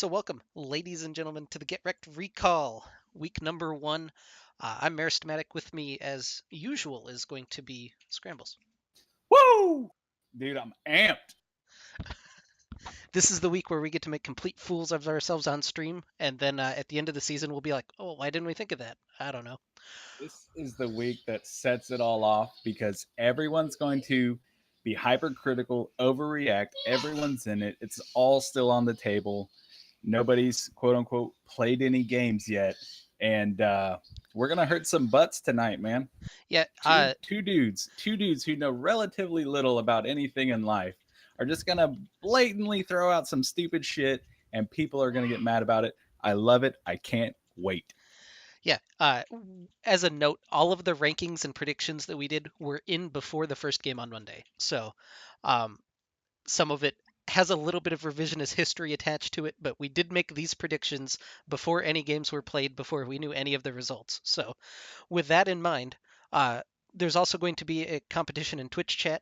So welcome, ladies and gentlemen, to the GetRECt Recall, week number one. I'm Maristematic. With me, as usual, is going to be Scrambles. Woo! Dude, I'm amped. This is the week where we get to make complete fools of ourselves on stream, and then at the end of the season, we'll be like, "Oh, why didn't we think of that?" I don't know. This is the week that sets it all off because everyone's going to be hypercritical, overreact. Everyone's in it. It's all still on the table. Nobody's quote unquote played any games yet. And we're going to hurt some butts tonight, man. Yeah, Two dudes who know relatively little about anything in life are just going to blatantly throw out some stupid shit and people are going to get mad about it. I love it. I can't wait. yeah. As a note, all of the rankings and predictions that we did were in before the first game on Monday, so um, some of it has a little bit of revisionist history attached to it, but we did make these predictions before any games were played, before we knew any of the results. So, with that in mind, uh, there's also going to be a competition in Twitch chat.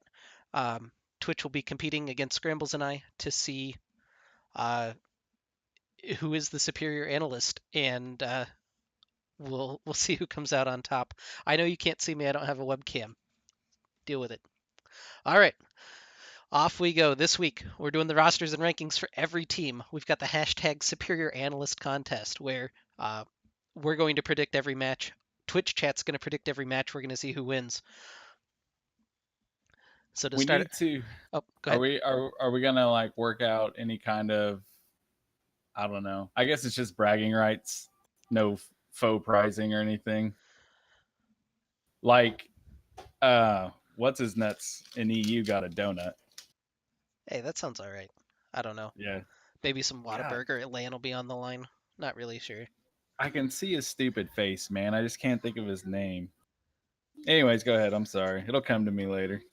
Um, Twitch will be competing against Scrambles and I to see uh, who is the superior analyst, and we'll see who comes out on top. I know you can't see me; I don't have a webcam. Deal with it. All right. Off we go. This week, we're doing the rosters and rankings for every team. We've got the hashtag Superior Analyst Contest, where we're going to predict every match. Twitch chat's going to predict every match. We're going to see who wins. So to We start, need to oh, go are ahead. we gonna like work out any kind of, I don't know, I guess it's just bragging rights, no faux prizing or anything, like what's his nuts in EU got a donut. Hey, that sounds all right. I don't know. Yeah. Maybe some God, Whataburger at LAN will be on the line. Not really sure. I can see his stupid face, man. I just can't think of his name. Anyways, go ahead. I'm sorry, it'll come to me later.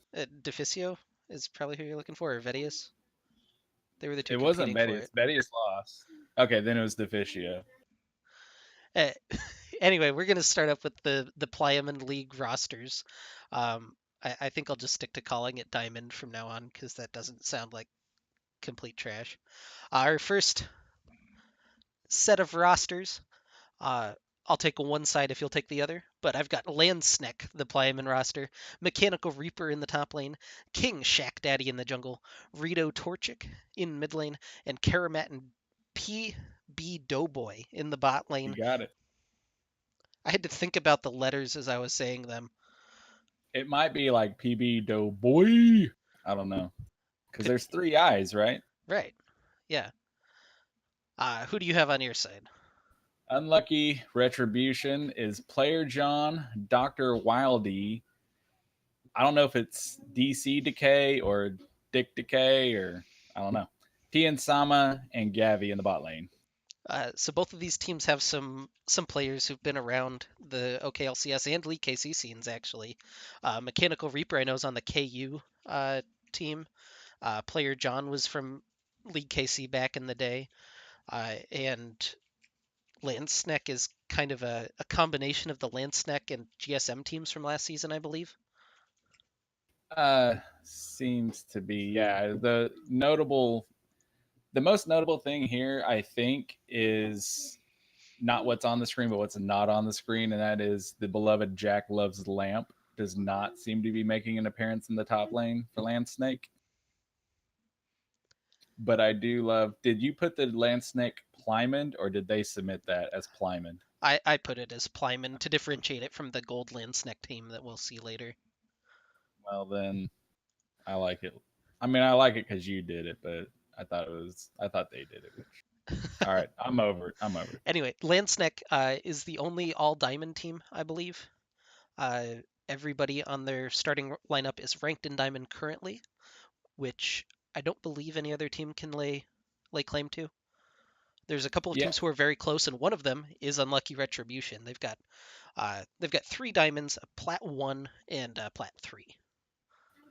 Deficio is probably who you're looking for, or Vedius. They were the two It wasn't competing Betty, for it's it. Betty is lost. Okay, then it was Deficio. Uh, anyway, we're going to start up with the Pliaman League rosters. I think I'll just stick to calling it Diamond from now on because that doesn't sound like complete trash. Our first set of rosters, uh, I'll take one side if you'll take the other, but I've got Landsneck, the Pliaman roster, Mechanical Reaper in the top lane, King Shack Daddy in the jungle, Rito Torchic in mid lane, and Karamat and PB Doughboy in the bot You lane. got it. I had to think about the letters as I was saying them. It might be like PB Doughboy. I don't know, because Could there's be. three eyes, right? Right. Yeah. Who do you have on your side? Unlucky Retribution is Player John, Dr. Wildy. I don't know if it's DC Decay or Dick Decay or I don't know. Tian Sama and Gavi in the bot lane. So both of these teams have some players who've been around the OKLCS and League KC scenes actually. Mechanical Reaper I know is on the KU team. Player John was from League KC back in the day, and Landsneck is kind of a combination of the Landsneck and GSM teams from last season, I believe. Seems to be, yeah. The most notable thing here, I think, is not what's on the screen, but what's not on the screen, and that is the beloved Jack Loves Lamp does not seem to be making an appearance in the top lane for Land Snake. But I do love. Did you put the Land Snake Plymond, or did they submit that as Plymond? I put it as Plyman to differentiate it from the Gold Landsneck team that we'll see later. Well, then I like it. I mean, I like it because you did it, but I thought they did it. Which, all right, I'm over it. I'm over it. Anyway, Landsneck is the only all diamond team, I believe. Uh, Everybody on their starting lineup is ranked in diamond currently, which I don't believe any other team can lay claim to. There's a couple of Yeah, teams who are very close, and one of them is Unlucky Retribution. They've got three diamonds, a plat one, and a plat three.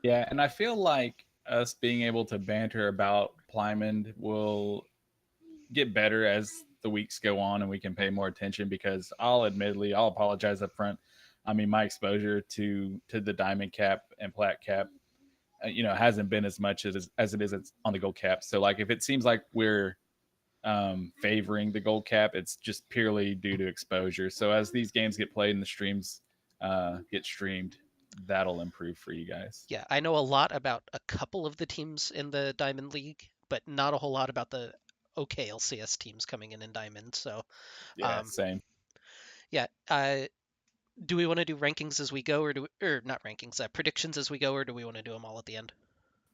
yeah, and I feel like us being able to banter about Plymond will get better as the weeks go on and we can pay more attention because I'll apologize up front. I mean, my exposure to the diamond cap and plat cap, hasn't been as much as it is on the gold cap. So like, if it seems like we're favoring the gold cap. It's just purely due to exposure. So as these games get played and the streams get streamed, that'll improve for you guys. Yeah, I know a lot about a couple of the teams in the Diamond League, but not a whole lot about the OKLCS teams coming in Diamond. So, Yeah, um, same. yeah, do we want to do rankings as we go, or not rankings, predictions as we go, or do we want to do them all at the end?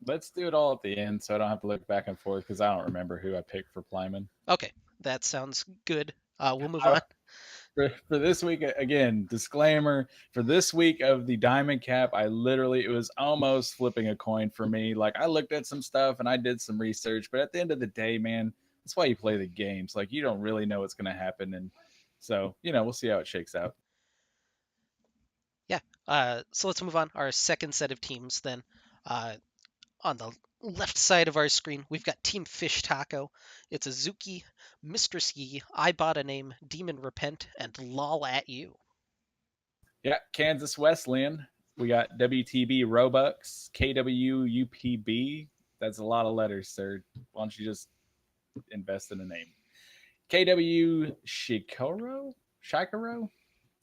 Let's do it all at the end so I don't have to look back and forth because I don't remember who I picked for Plyman. Okay, that sounds good. We'll move I, on. for this week, again, disclaimer, for this week of the diamond cap, I literally, it was almost flipping a coin for me. Like, I looked at some stuff and I did some research, but at the end of the day, man, that's why you play the games. Like, you don't really know what's going to happen. And so, we'll see how it shakes out. Yeah. So let's move on. Our second set of teams then. Uh, on the left side of our screen, we've got Team Fish Taco. It's Azuki, Mistress Yi, I Bought a Name, Demon Repent, and Lol at You. Yeah, Kansas Wesleyan. We got WTB Robux, KWUPB. That's a lot of letters, sir. Why don't you just invest in a name? KW Shikoro,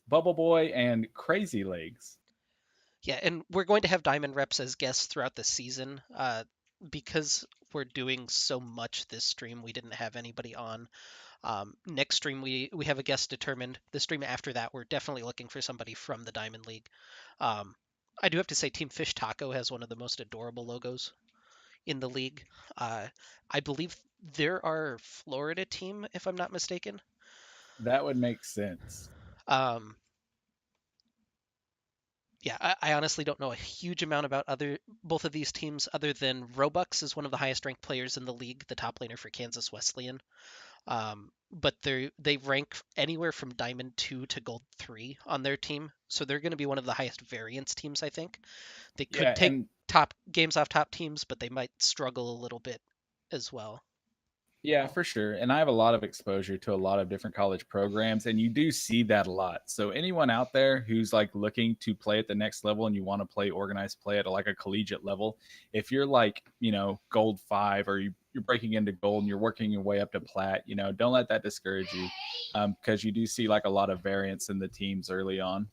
Bubble Boy, and Crazy Legs. Yeah, and we're going to have Diamond Reps as guests throughout the season. Because we're doing so much this stream, we didn't have anybody on. Next stream, we have a guest determined. The stream after that, we're definitely looking for somebody from the Diamond League. Um, I do have to say, Team Fish Taco has one of the most adorable logos in the league. Uh, I believe they're our Florida team, if I'm not mistaken. That would make sense. Um, yeah, I honestly don't know a huge amount about other both of these teams, other than Robux is one of the highest ranked players in the league, the top laner for Kansas Wesleyan. But they rank anywhere from Diamond 2 to Gold 3 on their team, so they're going to be one of the highest variance teams, I think. They could Yeah, take and top games off top teams, but they might struggle a little bit as well. yeah, for sure. And I have a lot of exposure to a lot of different college programs, and you do see that a lot. So anyone out there who's like looking to play at the next level and you want to play organized play at like a collegiate level, if you're like, gold 5 or you're breaking into gold and you're working your way up to plat, don't let that discourage you, because you do see like a lot of variance in the teams early on.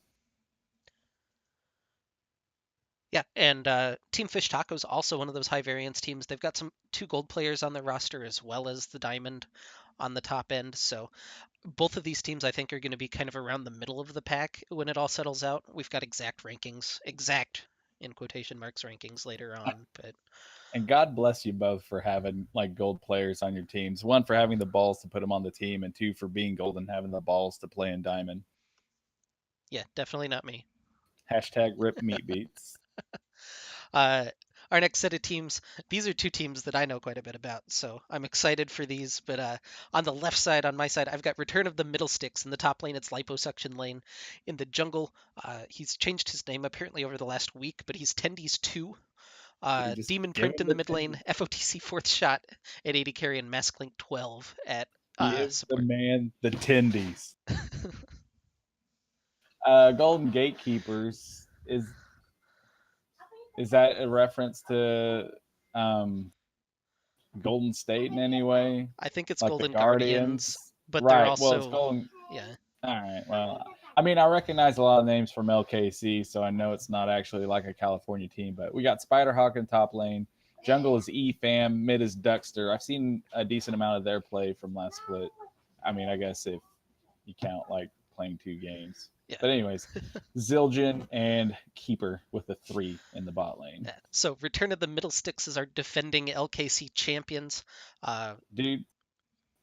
Yeah, and Team Fish Taco is also one of those high variance teams. They've got some two gold players on their roster as well as the diamond on the top end. So both of these teams, I think, are going to be kind of around the middle of the pack when it all settles out. We've got exact rankings, exact in quotation marks rankings later on, but And God bless you both for having like gold players on your teams. One for having the balls to put them on the team, and two for being gold and having the balls to play in diamond. yeah, definitely not me. Hashtag rip meat beats. Uh, our next set of teams, these are two teams that I know quite a bit about, so I'm excited for these. But on the left side, on my side, I've got Return of the Middle Sticks. In the top lane, it's Liposuction Lane. In the jungle, he's changed his name apparently over the last week, but he's Tendies 2. Dude, just Demon give Print him in the the mid lane, tendies. FOTC 4th shot at 80 carry, and Mask Link 12 at Give the support. man the tendies. Golden Gatekeepers is that a reference to um, Golden State in any way? I think it's Like the Golden Guardians, Guardians? but they're Right. Well, it's also, Golden. yeah, All right. Well, I mean, I recognize a lot of names from LKC, so I know it's not actually like a California team. But we got Spiderhawk in top lane. Jungle is EFAM. Mid is Duckster. I've seen a decent amount of their play from last split. I mean, I guess if you count like playing 2 games. yeah. But anyways, Zildjian and Keeper with a 3 in the bot lane. Yeah. So Return of the Middle Sticks is our defending LKC champions. Uh, Dude,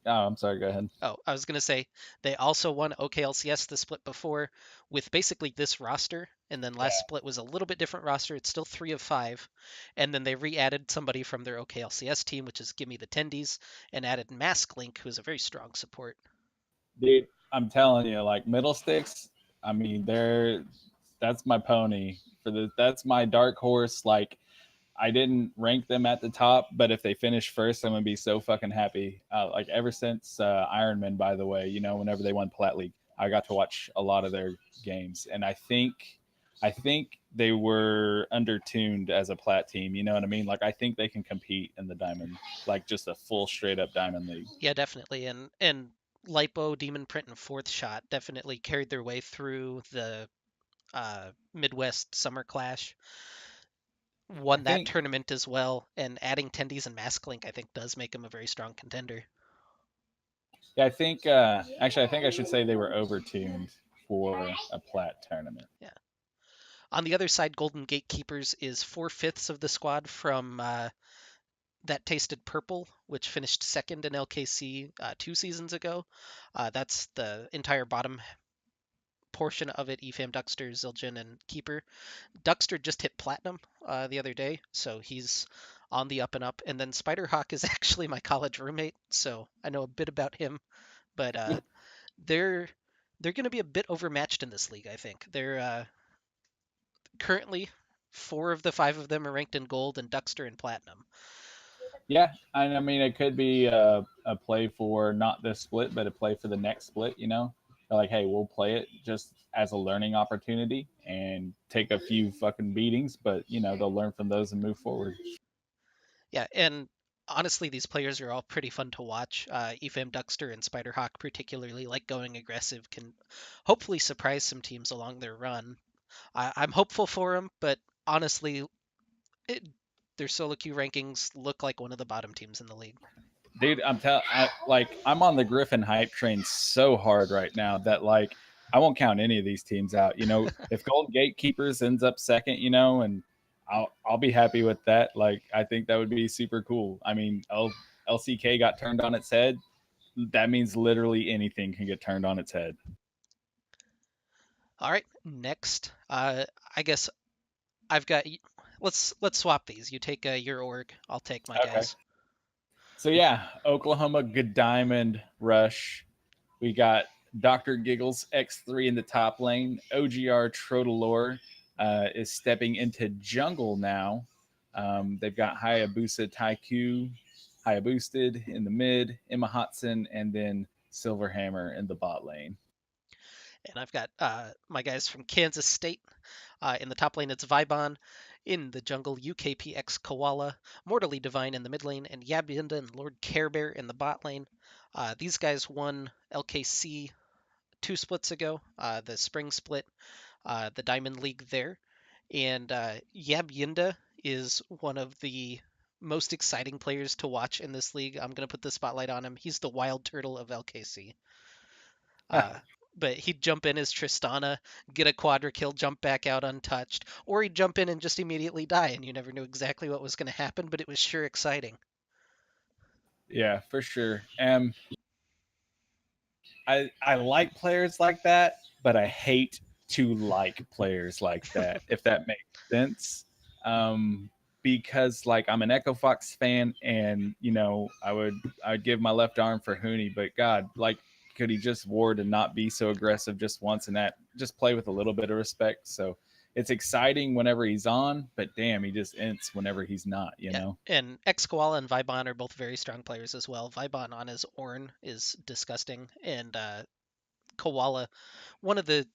oh, I'm sorry. Go ahead. oh, I was gonna say they also won OKLCS the split before with basically this roster, and then last split was a little bit different roster. It's still 3 of 5, and then they re-added somebody from their OKLCS team, which is Gimme the Tendies, and added Mask Link, who's a very strong support. Dude, I'm telling you, like middle sticks. I mean, that's my pony for the. That's my dark horse. Like I didn't rank them at the top, but if they finish first, I'm gonna be so fucking happy. Like ever since Ironman, by the way, whenever they won Plat League, I got to watch a lot of their games, and I think I think they were undertuned as a plat team. You know what I mean? Like I think they can compete in the diamond, like just a full straight up diamond league. Yeah, definitely. And Lipo, Demon Print, and Fourth Shot definitely carried their way through the Midwest Summer Clash. I Won that think tournament as well, and adding Tendies and Masklink, I think, does make him a very strong contender. Yeah, I think actually I think I should say they were overtuned for a plat tournament. Yeah. On the other side, Golden Gatekeepers is 4/5 of the squad from that tasted purple, which finished second in LKC 2 seasons ago. That's the entire bottom portion of it: EFAM, Duckster, Zildjian, and Keeper. Duckster just hit platinum the other day, so he's on the up and up. And then Spiderhawk is actually my college roommate, so I know a bit about him. But they're they're going to be a bit overmatched in this league. I think they're currently 4 of the 5 of them are ranked in gold, and Duckster in platinum. Yeah, and I mean it could be a play for not this split, but a play for the next split. You know, they're like, hey, we'll play it just as a learning opportunity and take a few fucking beatings, but you know they'll learn from those and move forward. Yeah, and honestly, these players are all pretty fun to watch. EFAM, Duckster, and Spiderhawk, particularly, like going aggressive, can hopefully surprise some teams along their run. I'm hopeful for them, but honestly, it, their solo queue rankings look like one of the bottom teams in the league. Dude, I'm on the Griffin hype train so hard right now that like I won't count any of these teams out. You know, if Golden Gatekeepers ends up second, you know, and I'll be happy with that. Like I think that would be super cool. I mean, LCK got turned on its head. That means literally anything can get turned on its head. All right, next, I guess I've got. Let's swap these. You take your org. I'll take my Okay. guys. So yeah, Oklahoma Good Diamond Rush. We got Dr. Giggles X3 in the top lane. OGR Trotalore is stepping into jungle now. They've got Hayabusa Taiku, Hayaboosted in the mid, Emma Hotson, and then Silverhammer in the bot lane. And I've got my guys from Kansas State. In the top lane, it's Vibon. In the jungle, UKPX Koala, Mortally Divine in the mid lane, and Yabinda and Lord Carebear in the bot lane. These guys won LKC 2 splits ago, the spring split, the Diamond League there. And Yabinda is one of the most exciting players to watch in this league. I'm going to put the spotlight on him. He's the wild turtle of LKC. Uh, but he'd jump in as Tristana, get a quadra kill, jump back out untouched, or he'd jump in and just immediately die, and you never knew exactly what was going to happen, but it was sure exciting. Yeah, for sure. I like players like that, but I hate to like players like that, if that makes sense. Um, because like I'm an Echo Fox fan, and you know I'd give my left arm for Hooney, but God, like could he just ward and not be so aggressive just once, and that just play with a little bit of respect? So it's exciting whenever he's on, but damn, he just ints whenever he's not. You Yeah, know? and X Koala and Vibon are both very strong players as well. Vibon on his Ornn is disgusting, and Koala, one of the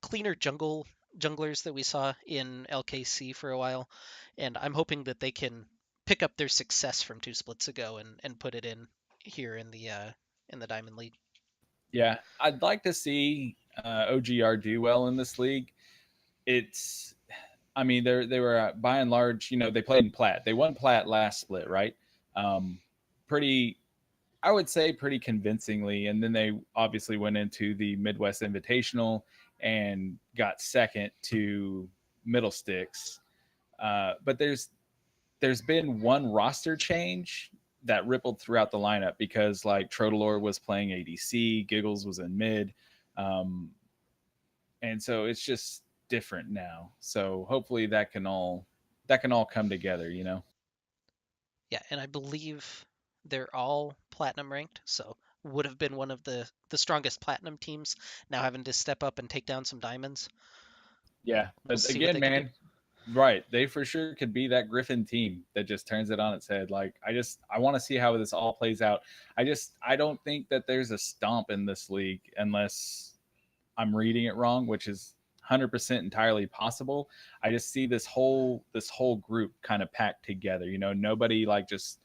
cleaner junglers that we saw in LKC for a while, and I'm hoping that they can pick up their success from 2 splits ago and put it in here in the Diamond League. Yeah, I'd like to see OGR do well in this league. It's I mean, they were by and large, you know, they played in Platt. They won Platt last split, right? Um, pretty, I would say, pretty convincingly. And then they obviously went into the Midwest Invitational and got second to Middle Sticks. But there's been one roster change that rippled throughout the lineup because like Trotalore was playing ADC, Giggles was in mid, um, and so it's just different now. So hopefully that can all come together, you know. Yeah, and I believe they're all platinum ranked, so would have been one of the strongest platinum teams. Now having to step up and take down some diamonds. Yeah, We'll but see what again, they can do. man, right? They for sure could be that Griffin team that just turns it on its head. Like I want to see how this all plays out. I don't think that there's a stomp in this league unless I'm reading it wrong, which is 100% entirely possible. I just see this whole group kind of packed together. Nobody like just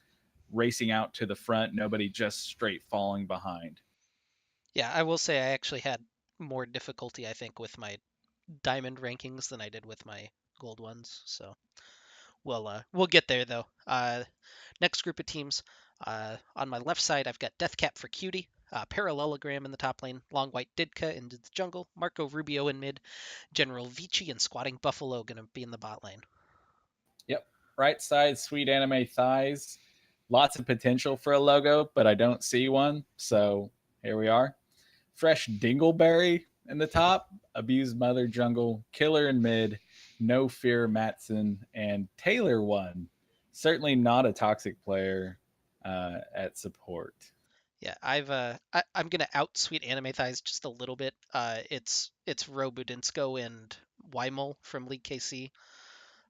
racing out to the front, nobody just straight falling behind. Yeah, I will say I actually had more difficulty, I think, with my diamond rankings than I did with my gold ones. So we'll get there though. Next group of teams. On my left side, I've got Deathcap for Cutie, Parallelogram in the top lane, Long White Didka in the jungle, Marco Rubio in mid, General Vici and Squatting Buffalo gonna be in the bot lane. Yep. Right side, sweet anime thighs. Lots of potential for a logo, but I don't see one. So here we are. Fresh Dingleberry in the top, Abused Mother Jungle, Killer in mid, No Fear Matson, and Taylor one. Certainly not a toxic player at support. Yeah, I'm gonna out Sweet Anime Thighs just a little bit. It's Ro Budinsko and Weimel from League KC.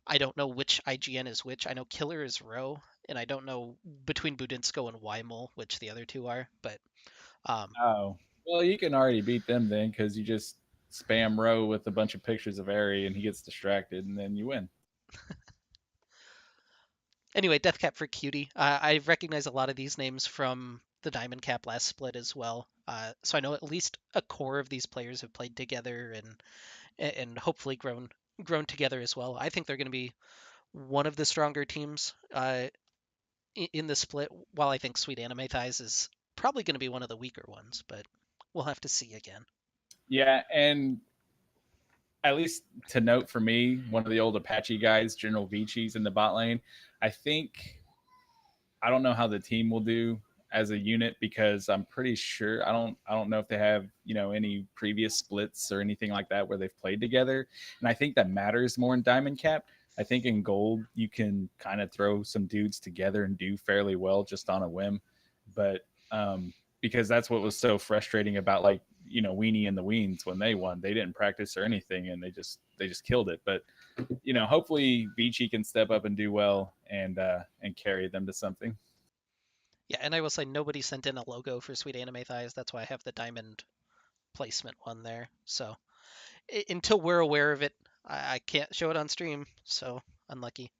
I don't know which IGN is which. I know Killer is Ro, and I don't know between Budinsko and Weimel which the other two are. But um, Oh, well, you can already beat them then because you just spam row with a bunch of pictures of Ari and he gets distracted and then you win. anyway, Deathcap for Cutie. I recognize a lot of these names from the Diamond Cap last split as well. So I know at least a core of these players have played together and hopefully grown together as well. I think they're going to be one of the stronger teams in the split. While I think Sweet Anime Thighs is probably going to be one of the weaker ones, but we'll have to see again. Yeah, and at least to note for me, one of the old Apache guys, General Vici's in the bot lane. I think I don't know how the team will do as a unit because I'm pretty sure I don't know if they have any previous splits or anything like that where they've played together, and I think that matters more in Diamond Cap. I think in Gold you can kind of throw some dudes together and do fairly well just on a whim, but because that's what was so frustrating about like Weenie and the Weens when they won. They didn't practice or anything and they just killed it. But hopefully Vici can step up and do well and carry them to something. Yeah, and I will say nobody sent in a logo for Sweet Anime Thighs. That's why I have the diamond placement one there. So until we're aware of it, I can't show it on stream. So unlucky.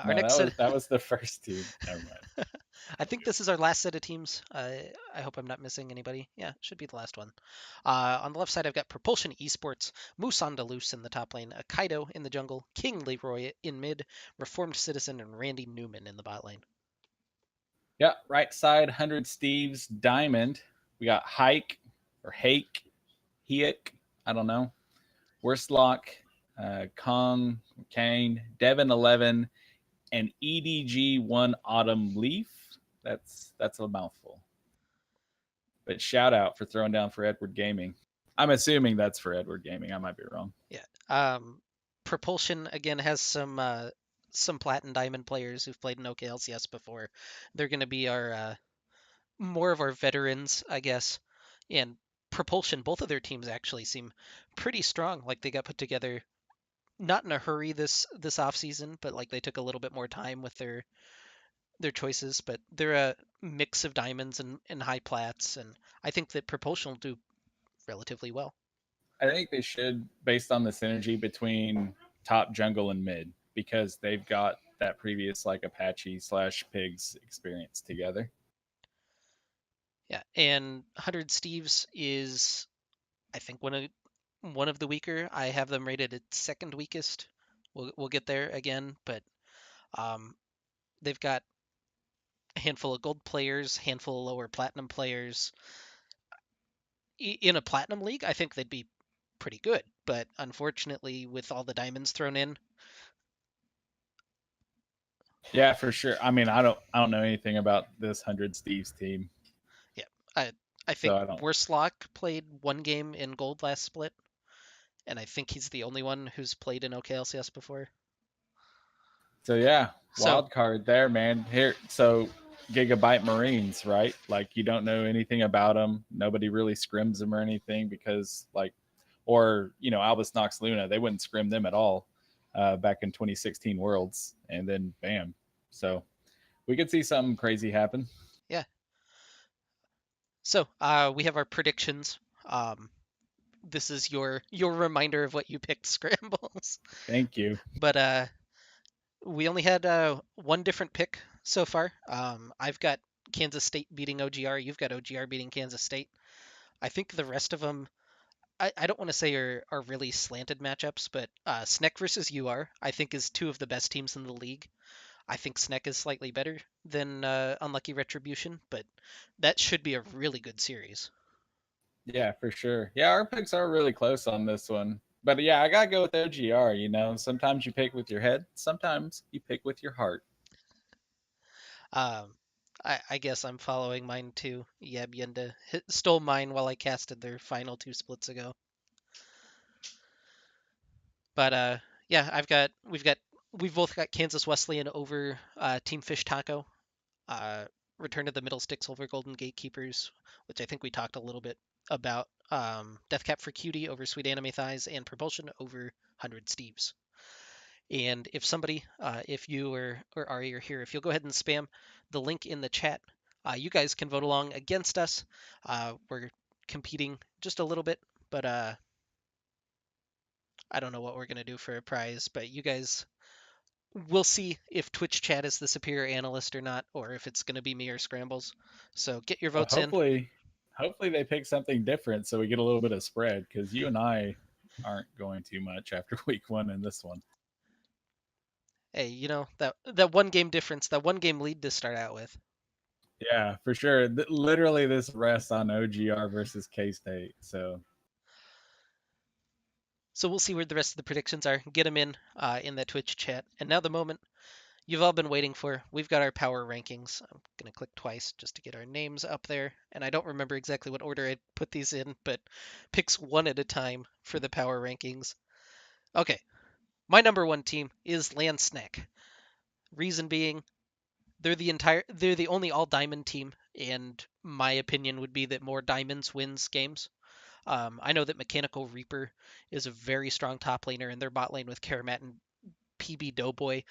Our No, next that set. was that was the first team. Never mind. I think this is our last set of teams. I hope I'm not missing anybody. Yeah, should be the last one. On the left side, I've got Propulsion Esports, Moose Andalus in the top lane, Kaido in the jungle, King Leroy in mid, Reformed Citizen, and Randy Newman in the bot lane. Yeah, right side 100 Steve's Diamond. We got Hike or Hake, Hiek, I don't know. Worstlock, Kong, Kane, Devon 11, and EDG 1 Autumn Leaf. That's a mouthful. But shout out for throwing down for Edward Gaming. I'm assuming that's for Edward Gaming. I might be wrong. Yeah. Propulsion again has some Platinum Diamond players who've played in OKLCS before. They're going to be our more of our veterans, I guess. And Propulsion, both of their teams actually seem pretty strong. Like they got put together not in a hurry this off season, but like they took a little bit more time with their choices. But they're a mix of diamonds and high plats, and I think that Propulsion will do relatively well. I think they should, based on the synergy between top jungle and mid, because they've got that previous like Apache slash Pigs experience together. Yeah, and 100 Steves is I think one of the weaker. I have them rated at second weakest. We'll get there again, but um, they've got a handful of gold players, handful of lower platinum players. In a platinum league, I think they'd be pretty good, but unfortunately, with all the diamonds thrown in, Yeah, for sure. I mean, I don't know anything about this 100 Steve's team, yeah, I I so think I don't. Worstlock played one game in gold last split, and I think he's the only one who's played in OKLCS before. So yeah, So wild card there, man. Here, so Gigabyte Marines, right? Like you don't know anything about them. Nobody really scrims them or anything because like, or Albus Nox Luna, they wouldn't scrim them at all back in 2016 Worlds, and then bam. So we could see something crazy happen. yeah, so we have our predictions. Um, this is your reminder of what you picked scrambles. Thank you. But we only had one different pick so far. I've got Kansas State beating OGR. You've got OGR beating Kansas State. I think the rest of them, I don't want to say are really slanted matchups, but Sneck versus UR, I think is two of the best teams in the league. I think Sneck is slightly better than Unlucky Retribution, but that should be a really good series. Yeah, for sure. Yeah, our picks are really close on this one. But yeah, I gotta go with OGR. Sometimes you pick with your head, sometimes you pick with your heart. Um, I guess I'm following mine too. Yab Yenda stole mine while I casted their final two splits ago. But yeah, we've both got Kansas Wesleyan over Team Fish Taco. Uh, Return to the Middle Sticks over Golden Gatekeepers, which I think we talked a little bit about. Deathcap for Cutie over Sweet Anime Thighs, and Propulsion over 100 Steves. And if somebody, if you or Ari are here, if you'll go ahead and spam the link in the chat, you guys can vote along against us. We're competing just a little bit, but I don't know what we're gonna do for a prize. But you guys, we'll see if Twitch chat is the superior analyst or not, or if it's gonna be me or Scrambles. So get your Well, votes in. hopefully they pick something different so we get a little bit of spread because you and I aren't going too much after week one in this one. Hey, that one game difference, that one game lead to start out with. Yeah, for sure. Literally, this rests on OGR versus K State. So So we'll see where the rest of the predictions are. Get them in that Twitch chat. And now the moment you've all been waiting for. We've got our power rankings. I'm going to click twice just to get our names up there. And I don't remember exactly what order I put these in, but picks one at a time for the power rankings. Okay, my number one team is Landsnack. Reason being, they're the only all diamond team, and my opinion would be that more diamonds wins games. I know that Mechanical Reaper is a very strong top laner, and their bot lane with Karamat and PB Doughboy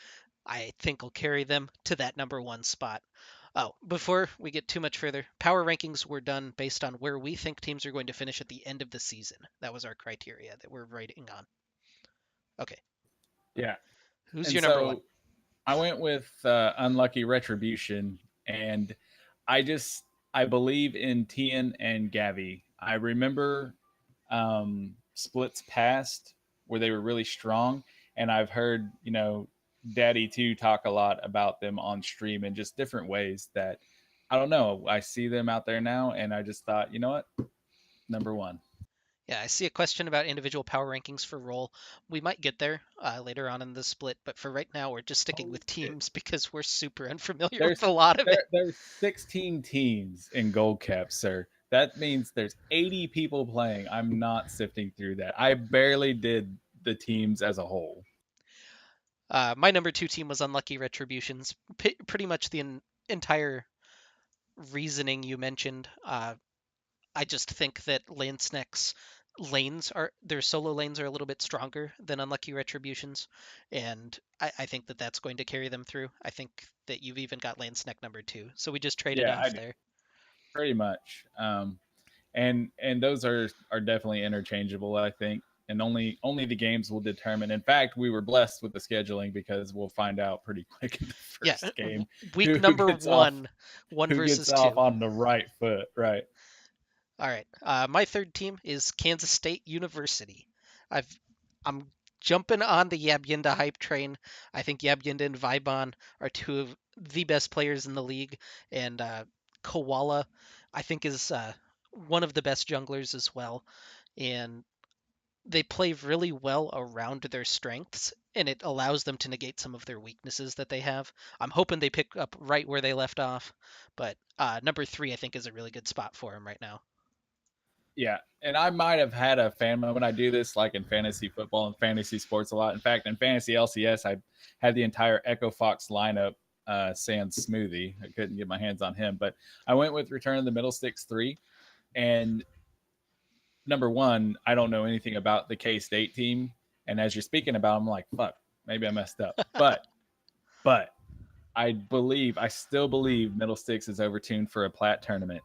I think will carry them to that number one spot. Oh, before we get too much further, power rankings were done based on where we think teams are going to finish at the end of the season. That was our criteria that we're writing on. Okay, yeah, who's and your number one? so I went with Unlucky Retribution, and I just I believe in Tian and Gavi. I remember splits past where they were really strong, and I've heard Daddy too talk a lot about them on stream in just different ways that I don't know. I see them out there now, and I just thought, you know what, number one. Yeah, I see a question about individual power rankings for role. We might get there later on in the split, but for right now, we're just sticking Oh with shit! teams because we're super unfamiliar with There's a lot of it. there's 16 teams in Gold Cap, sir. That means there's 80 people playing. I'm not sifting through that. I barely did the teams as a whole. My number two team was Unlucky Retributions. Pretty much the entire reasoning you mentioned. I just think that Landsnack's lanes are their solo lanes are a little bit stronger than Unlucky Retributions, and I think that that's going to carry them through. I think that you've even got Landsnack number two, so we just traded Yeah, I off do there. pretty much. And those are definitely interchangeable, I think. And only the games will determine. In fact, we were blessed with the scheduling because we'll find out pretty quick in the Yeah, first game week who number gets off one, one who gets versus off two. on the right foot. Right. All right. My third team is Kansas State University. I've I'm jumping on the Yabyinda hype train. I think Yabyinda and Vibon are two of the best players in the league, and Koala I think is one of the best junglers as well. And they play really well around their strengths, and it allows them to negate some of their weaknesses that they have. I'm hoping they pick up right where they left off, but number three I think is a really good spot for them right now. Yeah, and I might have had a fan moment. I do this like in fantasy football and fantasy sports a lot. In fact, in fantasy LCS, I had the entire Echo Fox lineup sans Smoothie. I couldn't get my hands on him, but I went with Return of the Middle Sticks 3. And number one, I don't know anything about the K State team. And as you're speaking about, I'm like, fuck, maybe I messed up. But I still believe Middle Sticks is overtuned for a plat tournament.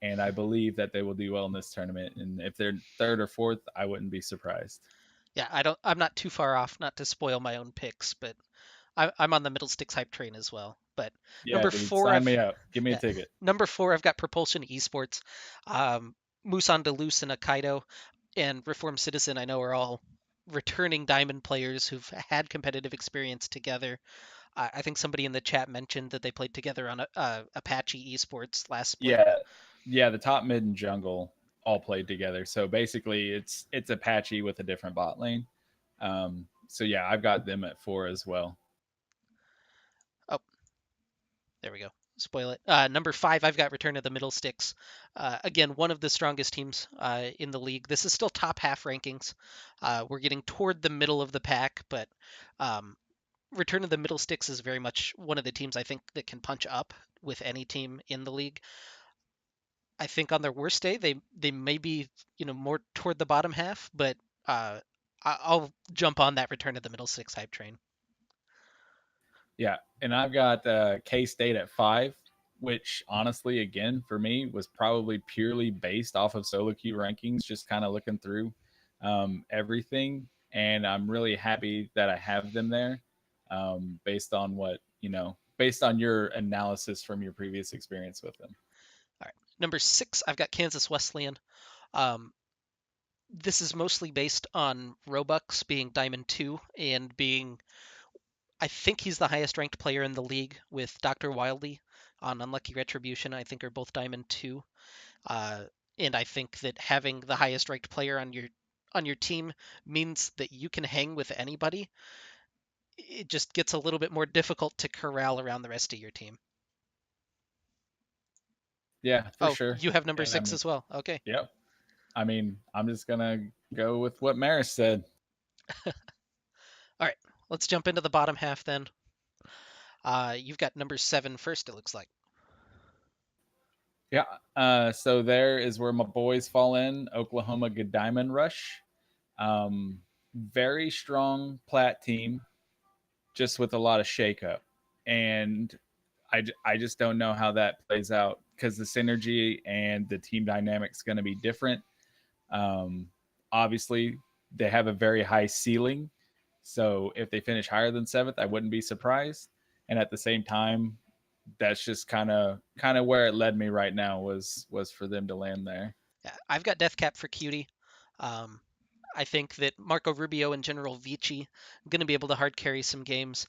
and I believe that they will do well in this tournament. And if they're third or fourth, I wouldn't be surprised. Yeah, I'm not too far off, not to spoil my own picks, but I'm on the middle sticks hype train as well. But Yeah, number dude, four, sign I've me up. Give me a yeah, ticket. number four, I've got Propulsion Esports, um, Musan Deleuze and Akaido, and Reform Citizen. I know are all returning Diamond players who've had competitive experience together. I think somebody in the chat mentioned that they played together on Apache Esports last split. Yeah, yeah. The top mid and jungle all played together. So basically, it's Apache with a different bot lane. So yeah, I've got them at 4 as well. Oh, there we go. Spoil it. Number five, I've got Return of the Middle Sticks. Again, one of the strongest teams in the league. This is still top half rankings. We're getting toward the middle of the pack, but um, Return of the Middle Sticks is very much one of the teams I think that can punch up with any team in the league. I think on their worst day, they may be more toward the bottom half, but uh, I'll jump on that Return of the Middle Six hype train. Yeah, and I've got K State at 5, which honestly, again, for me, was probably purely based off of solo queue rankings, just kind of looking through everything. And I'm really happy that I have them there based on based on your analysis from your previous experience with them. All right, number six, I've got Kansas Wesleyan. Um, this is mostly based on Robux being Diamond 2 and being, I think he's the highest ranked player in the league with Dr. Wildly on Unlucky Retribution, I think are both Diamond 2. Uh, and I think that having the highest ranked player on your team means that you can hang with anybody. It just gets a little bit more difficult to corral around the rest of your team. Yeah, for Oh, sure. you have number And I six mean, as well. Okay. yep. I mean, I'm just gonna go with what Maris said. All right. Let's jump into the bottom half then. You've got number seven first, it looks like. Yeah. So there is where my boys fall in. Oklahoma Good Diamond Rush. Um, very strong plat team, just with a lot of shakeup. And I just don't know how that plays out because the synergy and the team dynamics going to be different. Um, Obviously, they have a very high ceiling. So if they finish higher than seventh, I wouldn't be surprised. And at the same time, that's just kind of where it led me right now was for them to land there. Yeah, I've got Deathcap for Cutie. Um, I think that Marco Rubio and General Vici going to be able to hard carry some games.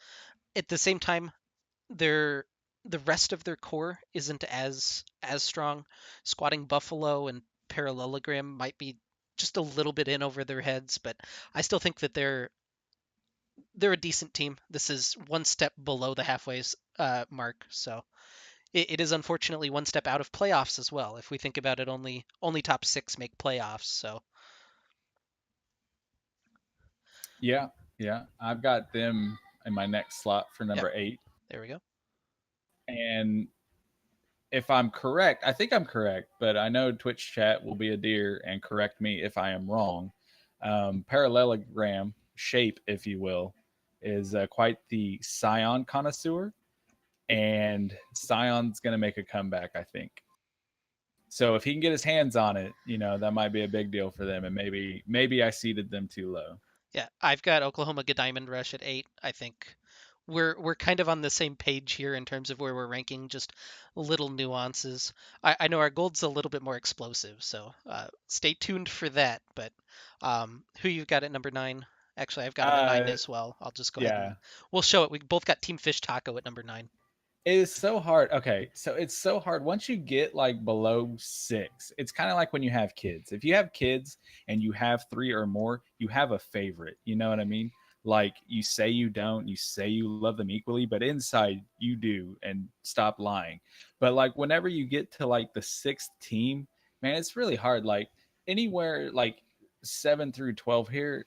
At the same time, their the rest of their core isn't as strong. Squatting Buffalo and Parallelogram might be just a little bit in over their heads, but I still think that they're a decent team. This is one step below the halfway mark, so it is unfortunately one step out of playoffs as well. If we think about it, only top six make playoffs. So Yeah, yeah. I've got them in my next slot for yep, number 8. there we go. And if I'm correct, I think I'm correct, but I know Twitch chat will be a dear and correct me if I am wrong. Parallelogram shape, if you will, is quite the Scion connoisseur, and Scion's going to make a comeback, I think. So if he can get his hands on it, that might be a big deal for them, and maybe I seeded them too low. Yeah, I've got Oklahoma Good Diamond Rush at 8. I think we're kind of on the same page here in terms of where we're ranking, just little nuances. I know our gold's a little bit more explosive, so stay tuned for that. But who you've got at number 9? Actually, I've got him at 9 Uh, as well. I'll just go ahead and yeah, we'll show it. We both got Team Fish Taco at number 9. it is so hard. Okay, so it's so hard once you get like below 6. It's kind of like when you have kids. If you have kids and you have 3 or more, you have a favorite. You know what I mean? Like you say you don't, you say you love them equally, but inside you do, and stop lying. But like whenever you get to like the 6th team, man, it's really hard. Like anywhere like 7 through 12 here,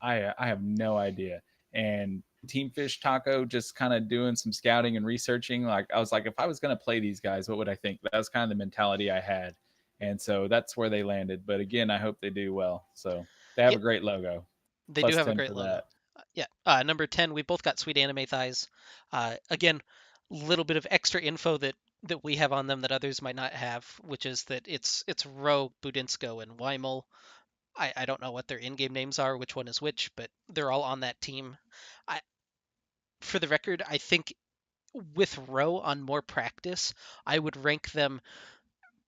I have no idea. And Team Fish Taco, just kind of doing some scouting and researching. Like I was like, if I was going to play these guys, what would I think? That was kind of the mentality I had, and so that's where they landed. But again, I hope they do well. So they have Yeah, a great logo. they do Plus have a 10 great for logo. that. Yeah, number 10, we both got Sweet Anime Thighs. Again, little bit of extra info that that we have on them that others might not have, which is that it's Rowe, Budinsko, and Weimel. I don't know what their in-game names are, which one is which, but they're all on that team. I, for the record, I think with Rowe on more practice, I would rank them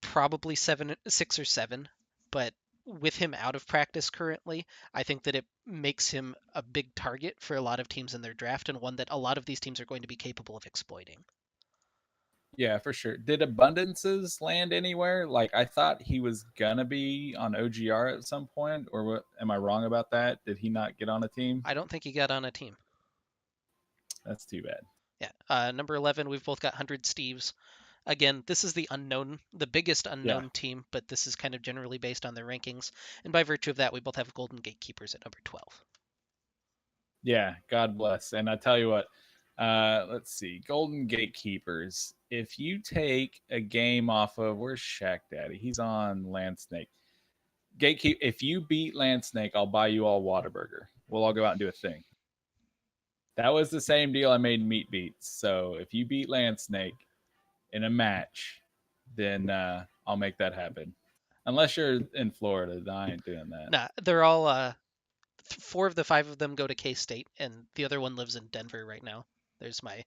probably 6 or 7, but with him out of practice currently, I think that it makes him a big target for a lot of teams in their draft and one that a lot of these teams are going to be capable of exploiting. Yeah, for sure. Did Abundances land anywhere? Like I thought he was gonna be on OGR at some point, or what? Am I wrong about that? Did he not get on a team? I don't think he got on a team. That's too bad. Yeah. Number 11, we've both got 100 Steves. Again, this is the unknown, the biggest Yeah, unknown team, but this is kind of generally based on their rankings. And by virtue of that, we both have Golden Gatekeepers at number 12. yeah. God bless. And I tell you what, let's see, Golden Gatekeepers. If you take a game off of where's Shack Daddy? He's on Land Snake. Gatekeep. If you beat Land Snake, I'll buy you all Whataburger. We'll all go out and do a thing. That was the same deal I made Meat Beats. So if you beat Land Snake in a match, then I'll make that happen. Unless you're in Florida, then I ain't doing that. Nah, they're all 4 of the 5 of them go to K State, and the other one lives in Denver right now. There's my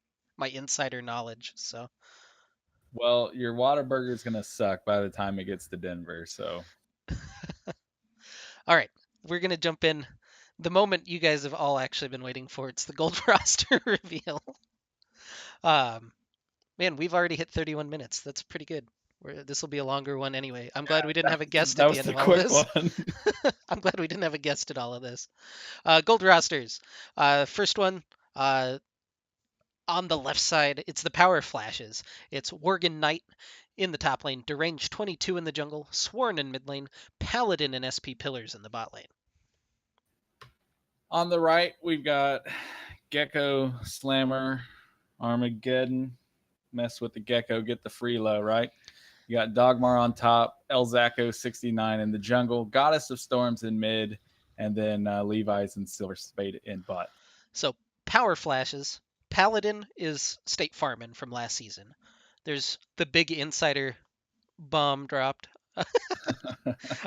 insider knowledge. So, Well, your Whataburger is gonna suck by the time it gets to Denver. So all right, we're gonna jump in. The moment you guys have all actually been waiting for. It's the gold roster reveal. Um, Man, we've already hit 31 minutes. That's pretty good. This will be a longer one anyway. I'm glad we didn't have a guest that at the was end the of all of quick this. one. I'm glad we didn't have a guest at all of this. Gold rosters. First one, on the left side, it's the power flashes. It's Worgen Knight in the top lane, Deranged 22 in the jungle, Sworn in mid lane, Paladin and SP Pillars in the bot lane. On the right, we've got Gecko, Slammer, Armageddon. Mess with the Gecko, get the free low, right? You got Dogmar on top, Elzaco 69 in the jungle, Goddess of Storms in mid, and then Levi's and Silver Spade in bot. So, power flashes. Paladin is State Farming from last season. There's the big insider bomb dropped.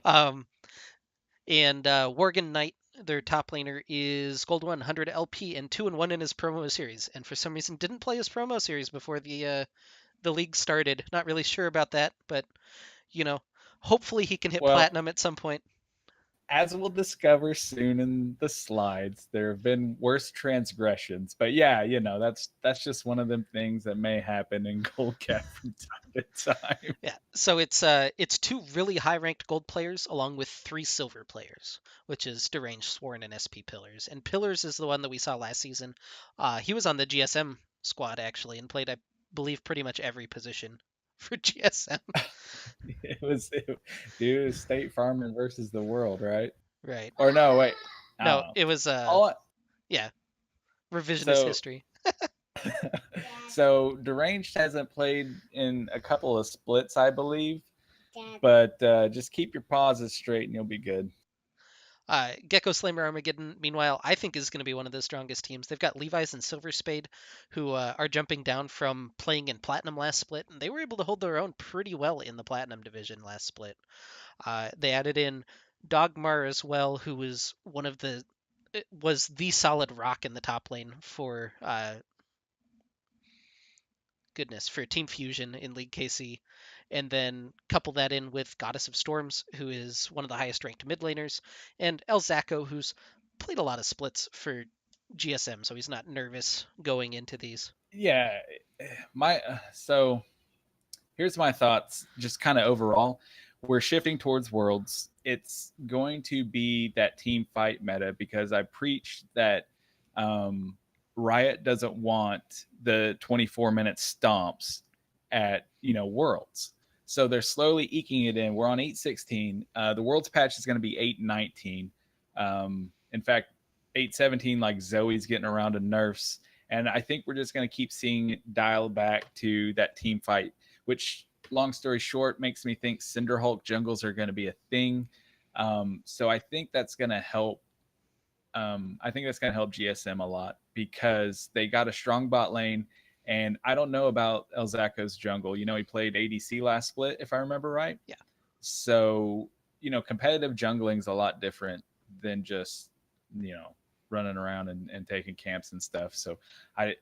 um, and Worgen Knight, their top laner, is Gold 100 LP and 2-1 in his promo series. And for some reason, didn't play his promo series before the league started. Not really sure about that, but you know, hopefully he can hit Well, platinum at some point. as we'll discover soon in the slides, there have been worse transgressions. But yeah, that's just one of them things that may happen in Gold Cap from time to time. Yeah, so it's 2 really high ranked gold players along with 3 silver players, which is Deranged, Sworn, and SP Pillars. And Pillars is the one that we saw last season. He was on the GSM squad actually and played, I believe, pretty much every position for GSM. Dude, State Farming versus the world, right? Right. Or no, wait, I No, don't know. it was All yeah, revisionist so history. so Deranged hasn't played in a couple of splits, I believe. But just keep your pauses straight and you'll be good. Gecko Slammer Armageddon, meanwhile, I think is going to be one of the strongest teams. They've got Levi's and Silver Spade, who are jumping down from playing in Platinum last split, and they were able to hold their own pretty well in the Platinum division last split. They added in Dogmar as well, who was the solid rock in the top lane for for Team Fusion in League KC, and then couple that in with Goddess of Storms, who is one of the highest ranked mid laners, and Elzaco, who's played a lot of splits for GSM, so he's not nervous going into these. Yeah, my so here's my thoughts, just kind of overall. We're shifting towards worlds. It's going to be that team fight meta because I preach that Riot doesn't want the 24-minute stomps at worlds. So they're slowly eking it in. We're on 8:16. The worlds patch is going to be 8:19. In fact, 8:17, like Zoe's getting around to nerfs. And I think we're just going to keep seeing it dial back to that team fight, which, long story short, makes me think Cinder Hulk jungles are going to be a thing. So I think that's going to help. I think that's going to help GSM a lot because they got a strong bot lane And I don't know about Elzako's jungle. He played ADC last split, if I remember right. Yeah. So, competitive jungling is a lot different than just, you know, running around and taking camps and stuff. So I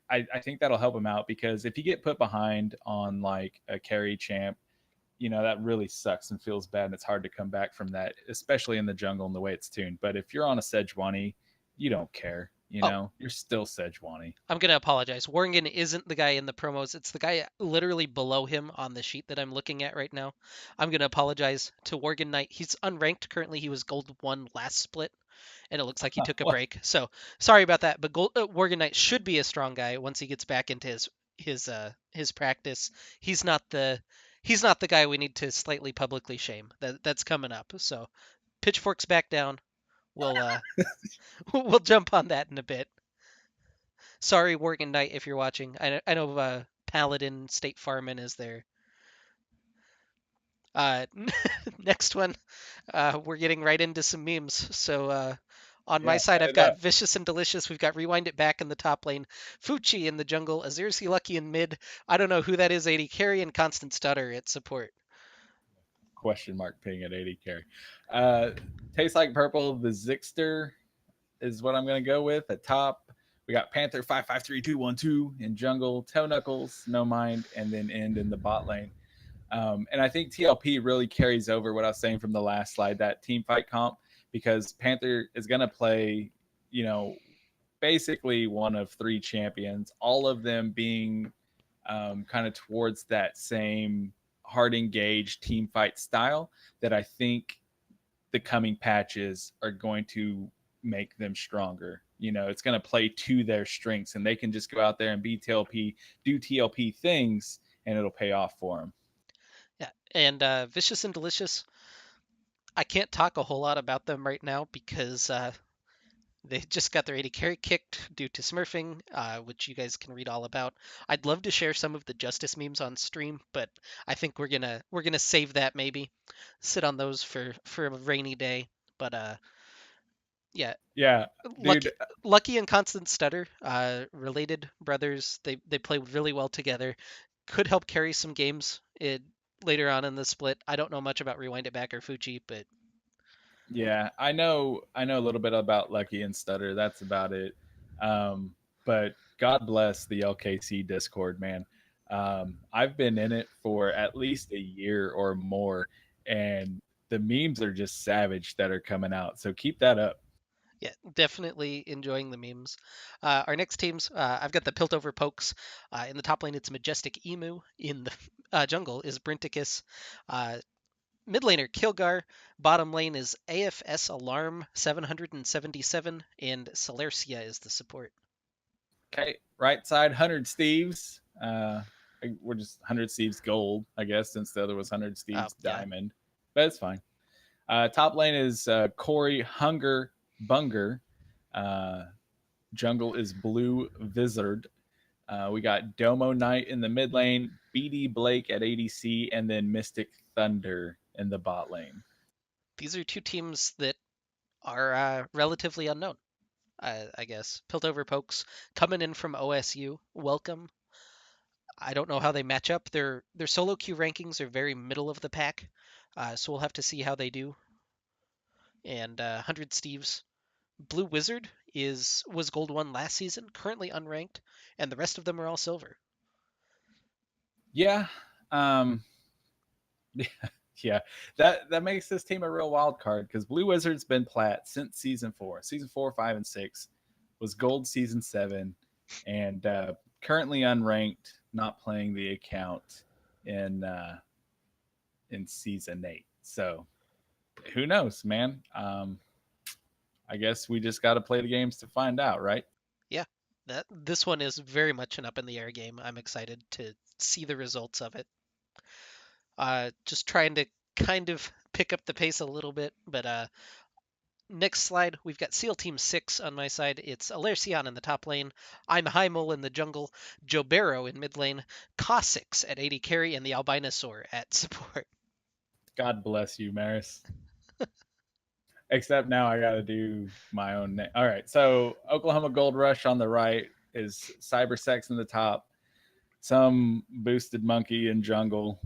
think that'll help him out because if you get put behind on like a carry champ, that really sucks and feels bad. And it's hard to come back from that, especially in the jungle and the way it's tuned. But if you're on a Sejuani, you don't care. Oh, You're still Sejuani. I'm gonna apologize. Worgen isn't the guy in the promos. It's the guy literally below him on the sheet that I'm looking at right now. I'm gonna apologize to Worgen Knight. He's unranked currently. He was gold one last split, and it looks like he took a What? break. So sorry about that. But Worgen Knight should be a strong guy once he gets back into his practice. He's not the he's not the guy we need to slightly publicly shame. That's coming up. So pitchforks back down. We'll we'll jump on that in a bit. Sorry, Working Knight, if you're watching. I know Paladin State Farming is there. Uh, next one, we're getting right into some memes. So on my Yeah, side, set I've it up. got Vicious and Delicious. We've got Rewind It Back in the top lane, Fuchi in the jungle, Azirsi Lucky in mid. I don't know who that is. 80 carry and Constant Stutter at support. Question mark ping at 80 carry. Uh, Tastes like purple. The Zixter is what I'm going to go with at top. We got Panther 553212 in jungle, Toe Knuckles, No Mind, and then End in the bot lane. And I think TLP really carries over what I was saying from the last slide, that team fight comp, because Panther is going to play, you know, basically one of three champions, all of them being kind of towards that same hard engaged team fight style that I think the coming patches are going to make them stronger. It's going to play to their strengths and they can just go out there and be TLP, do TLP things, and it'll pay off for them. Yeah, and Vicious and Delicious. I can't talk a whole lot about them right now because they just got their 80 carry kicked due to smurfing, which you guys can read all about. I'd love to share some of the justice memes on stream, but I think we're gonna save that maybe, sit on those for a rainy day. But yeah, Yeah, lucky dude. lucky and Constant Stutter, related brothers. They play really well together. Could help carry some games later on in the split. I don't know much about Rewind It Back or Fuji, but Yeah, I know a little bit about Lucky and Stutter. That's about it. But God bless the LKC Discord, man. I've been in it for at least a year or more, and the memes are just savage that are coming out. So keep that up. yeah, definitely enjoying the memes. Our next teams, I've got the Piltover Pokes. In the top lane, it's Majestic Emu. In the jungle is Brinticus. Uh, mid laner, Kilgar. Bottom lane is AFS Alarm 777, and Celercia is the support. Okay, right side, 100 Steves. We're just 100 Steves Gold, I guess, since the other was 100 Steves Yeah, Diamond. But it's fine. Top lane is Corey Hunger Bunger. Uh, jungle is Blue Vizard. We got Domo Knight in the mid lane, BD Blake at ADC, and then Mystic Thunder in the bot lane. these are two teams that are relatively unknown. I guess Piltover Pokes coming in from OSU. Welcome. I don't know how they match up. Their solo queue rankings are very middle of the pack, so we'll have to see how they do. And 100 Steve's Blue Wizard was gold one last season, currently unranked, and the rest of them are all silver. Yeah, um, yeah, that makes this team a real wild card because Blue Wizard's been plat since season 4. Season 4, 5, and 6 was gold season 7, and currently unranked, not playing the account in in season 8. So who knows, man? I guess we just got to play the games to find out, right? Yeah, this one is very much an up in the air game. I'm excited to see the results of it. Just trying to kind of pick up the pace a little bit, but next slide, we've got SEAL Team 6 on my side. It's Alercion in the top lane. I'm Heimel in the jungle. Jobero in mid lane. Cossix at 80 carry, and the Albinosaur at support. God bless you, Maris. Except now I got to do my own name. All right. So Oklahoma Gold Rush on the right is Cybersex in the top. some boosted monkey in jungle.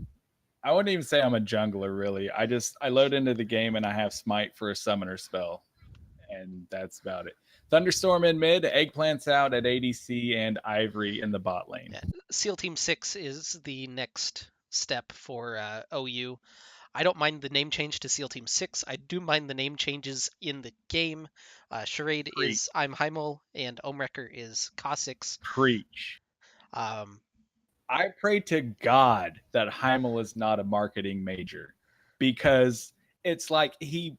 I wouldn't even say I'm a jungler really. I load into the game and I have smite for a summoner spell, and that's about it. Thunderstorm in mid, eggplants out at ADC, and Ivory in the bot lane. Yeah, SEAL Team 6 is the next step for OU. I don't mind the name change to SEAL Team 6. I do mind the name changes in the game. Charade Preach, is I'm Heimel, and Omrecker is Kha'Zix. preach. Um, I pray to God that Heimel is not a marketing major, because it's like he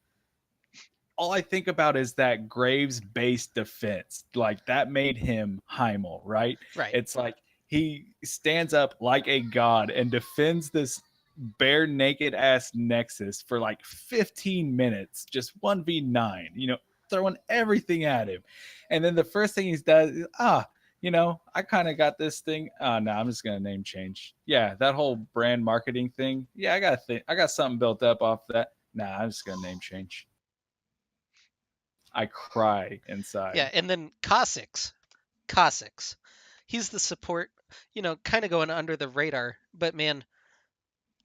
all I think about is that Graves based defense. Like that made him Heimel, right? right. It's like he stands up like a god and defends this bare naked ass Nexus for like 15 minutes, just 1v9, throwing everything at him. And then the first thing he does is, I kind of got this thing. No, I'm just gonna name change. Yeah, that whole brand marketing thing. Yeah, I got something built up off that. Nah, I'm just gonna name change. I cry inside. Yeah, and then Kha'Zix. He's the support, kind of going under the radar. But man,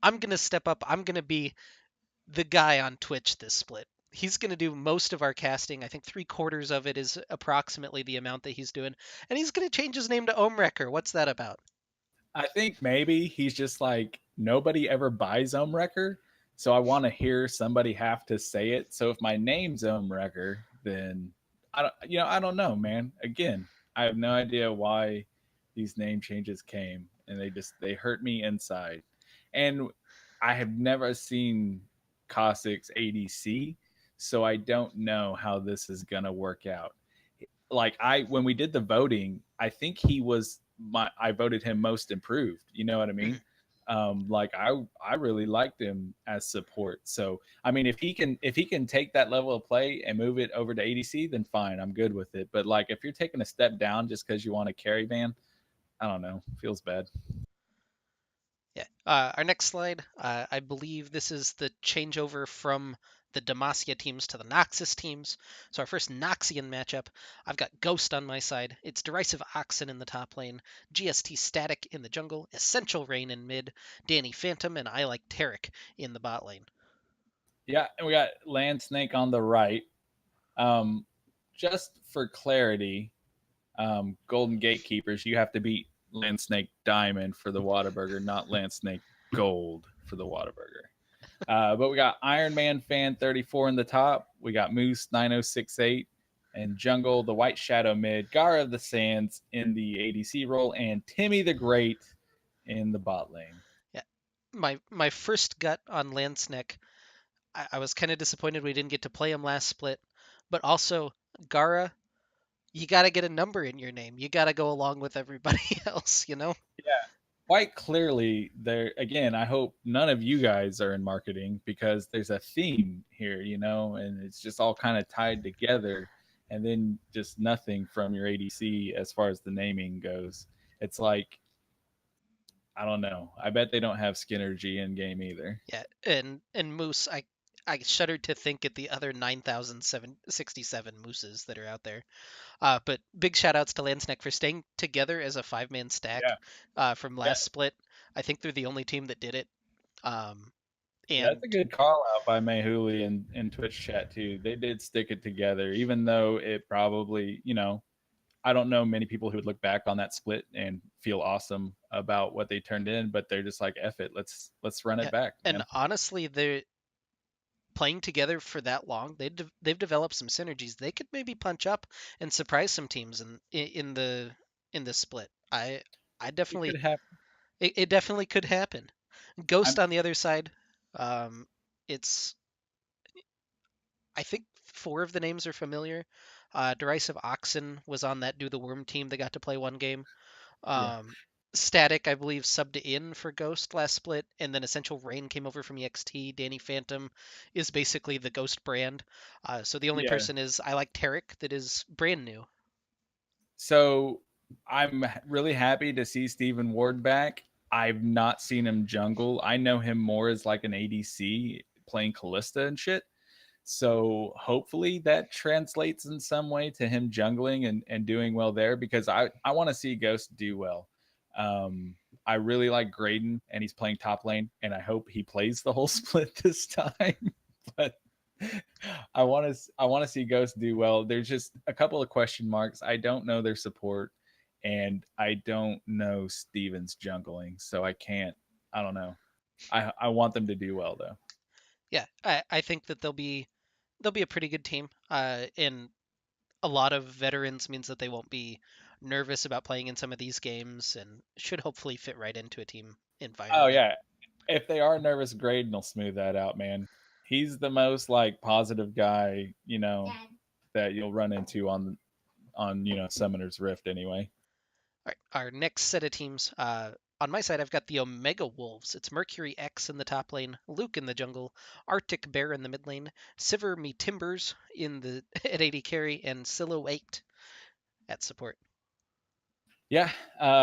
I'm going to step up. I'm going to be the guy on Twitch this split. He's going to do most of our casting. I think 3/4 of it is approximately the amount that he's doing. And he's going to change his name to Omrecker. What's that about? I think maybe he's just like, nobody ever buys Wrecker, so I want to hear somebody have to say it. So if my name's Wrecker, then I don't know, man. Again, I have no idea why these name changes came, and they hurt me inside. And I have never seen Cossic's ADC, so I don't know how this is gonna work out. Like when we did the voting, I think I voted him most improved. You know what I mean? Mhm. Like I really liked him as support. So I mean, if he can take that level of play and move it over to ADC, then fine, I'm good with it. But like if you're taking a step down just because you want a carry van, I don't know, feels bad. Yeah. Our next slide, I believe this is the changeover from the Demacia teams to the Noxus teams. So our first Noxian matchup, I've got Ghost on my side. It's Derisive Oxen in the top lane, GST Static in the jungle, Essential Rain in mid, Danny Phantom, and I like Tarek in the bot lane. Yeah, and we got Land Snake on the right. Um, just for clarity, Golden Gatekeepers, you have to beat Land Snake Diamond for the Whataburger, not Land Snake Gold for the Whataburger. But we got Iron Man Fan 34 in the top. We got Moose 9068 and Jungle, the White Shadow mid, Gara of the Sands in the ADC role, and Timmy the Great in the bot lane. Yeah. My first gut on Landsneck, I was kind of disappointed we didn't get to play him last split, but also Gara, you got to get a number in your name. You got to go along with everybody else. Yeah, quite clearly there again. I hope none of you guys are in marketing, because there's a theme here, and it's just all kind of tied together, and then just nothing from your ADC as far as the naming goes. It's like, I don't know. I bet they don't have Skinnergy in game either. Yeah, and Moose, I shudder to think at the other 9,067 mooses that are out there. But big shout outs to Landsneck for staying together as a 5-man stack Yeah, from yeah, last split. I think they're the only team that did it. Um, yeah. That's and a good call out by Mayhuli in Twitch chat too. They did stick it together, even though it probably, I don't know many people who would look back on that split and feel awesome about what they turned in, but they're just like, F it, let's run yeah, it back, and man. honestly, they're playing together for that long. They've developed some synergies. They could maybe punch up and surprise some teams in the split. I It definitely could happen. it definitely could happen. Ghost I'm on the other side, um, it's I think 4 of the names are familiar. Derisive Oxen was on that Do the Worm team that got to play one game. Yeah, Um, Static, I believe, subbed in for Ghost last split, and then Essential Rain came over from EXT. Danny Phantom is basically the Ghost brand. So the only yeah. person is I like Tarek that is brand new. So I'm really happy to see Stephen Ward back. I've not seen him jungle. I know him more as like an ADC playing Callista and shit. So hopefully that translates in some way to him jungling and doing well there, because I want to see Ghost do well. I really like Graydon, and he's playing top lane, and I hope he plays the whole split this time. But I want to see Ghost do well. There's just a couple of question marks. I don't know their support, and I don't know Steven's jungling, so I can't. I don't know. I want them to do well though. Yeah, I think that they'll be a pretty good team. And a lot of veterans means that they won't be nervous about playing in some of these games and should hopefully fit right into a team Oh environment. yeah, if they are nervous, Graydon will smooth that out, man. He's the most like positive guy, that you'll run into on Summoner's Rift anyway. All right, our next set of teams. On my side, I've got the Omega Wolves. It's Mercury X in the top lane, Luke in the jungle, Arctic Bear in the mid lane, Sivir Me Timbers in the at AD carry, and Silhouette at support. Yeah,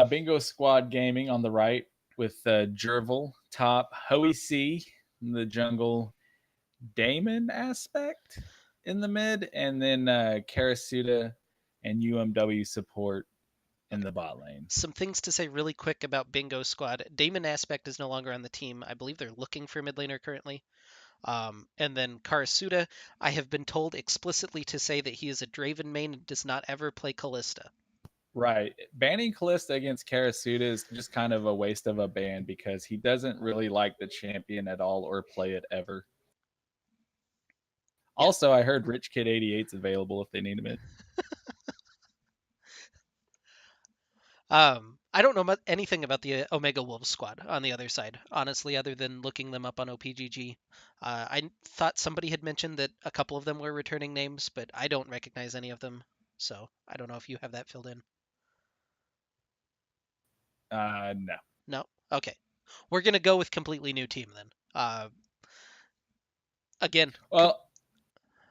Bingo Squad Gaming on the right with Jervil top, Hoey C in the jungle, Damon aspect in the mid, and then Karasuda and UMW support in Okay. the bot lane. Some things to say really quick about Bingo Squad. Damon Aspect is no longer on the team. I believe they're looking for a mid laner currently. And then Karasuda, I have been told explicitly to say that he is a Draven main and does not ever play Callista. Right. Banning Callista against Karasuda is just kind of a waste of a ban because he doesn't really like the champion at all or play it ever. Yeah. Also, I heard Rich Kid 88 is available if they need him. I don't know anything about the Omega Wolves squad on the other side, honestly, other than looking them up on OPGG. I thought somebody had mentioned that a couple of them were returning names, but I don't recognize any of them. So I don't know if you have that filled in. No. No? Okay. We're going to go with completely new team then. Again, Well,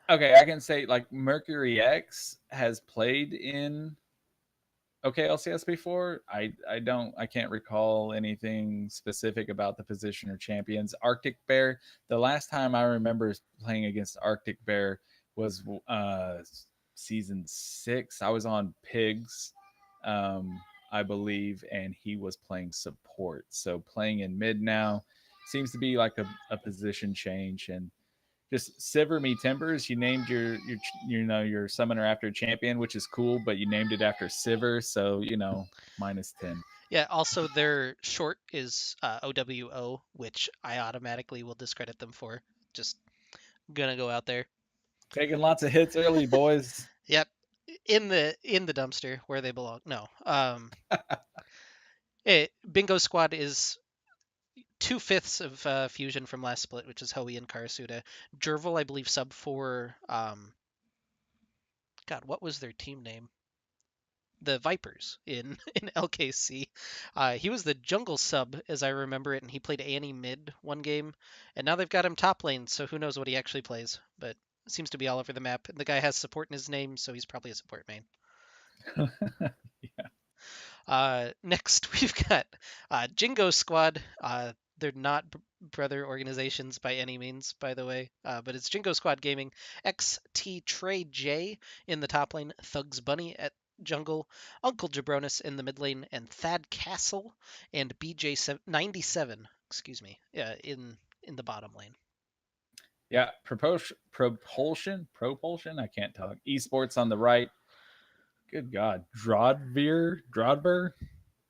okay, I can say like Mercury X has played in LCS before. I can't recall anything specific about the position or champions. Arctic Bear, the last time I remember playing against Arctic Bear was season 6. I was on Pigs, I believe, and he was playing support. So playing in mid now seems to be like a position change. And just Siver Me Timbers. You named your summoner after a champion, which is cool, but you named it after Siver, so -10. yeah, also their short is OWO, which I automatically will discredit them for. Just gonna go out there. Taking lots of hits early, boys. Yep, in the dumpster where they belong. No, Bingo Squad is 2/5 of fusion from last split, which is Hoey and Karasuda. Jervil, I believe, sub for God, what was their team name? The Vipers in in LKC. He was the jungle sub, as I remember it, and he played Annie mid one game, and now they've got him top lane, so who knows what he actually plays, but it seems to be all over the map. And the guy has support in his name, so he's probably a support main. Yeah. Next, we've got Jingo Squad. They're not brother organizations by any means, by the way, but it's Jingo Squad Gaming. XT Trey J in the top lane, Thugs Bunny at jungle, Uncle Jabronis in the mid lane, and Thad Castle and BJ 97, excuse me, in the bottom lane. Yeah, propulsion. I can't talk. Esports on the right. Good God, Drodver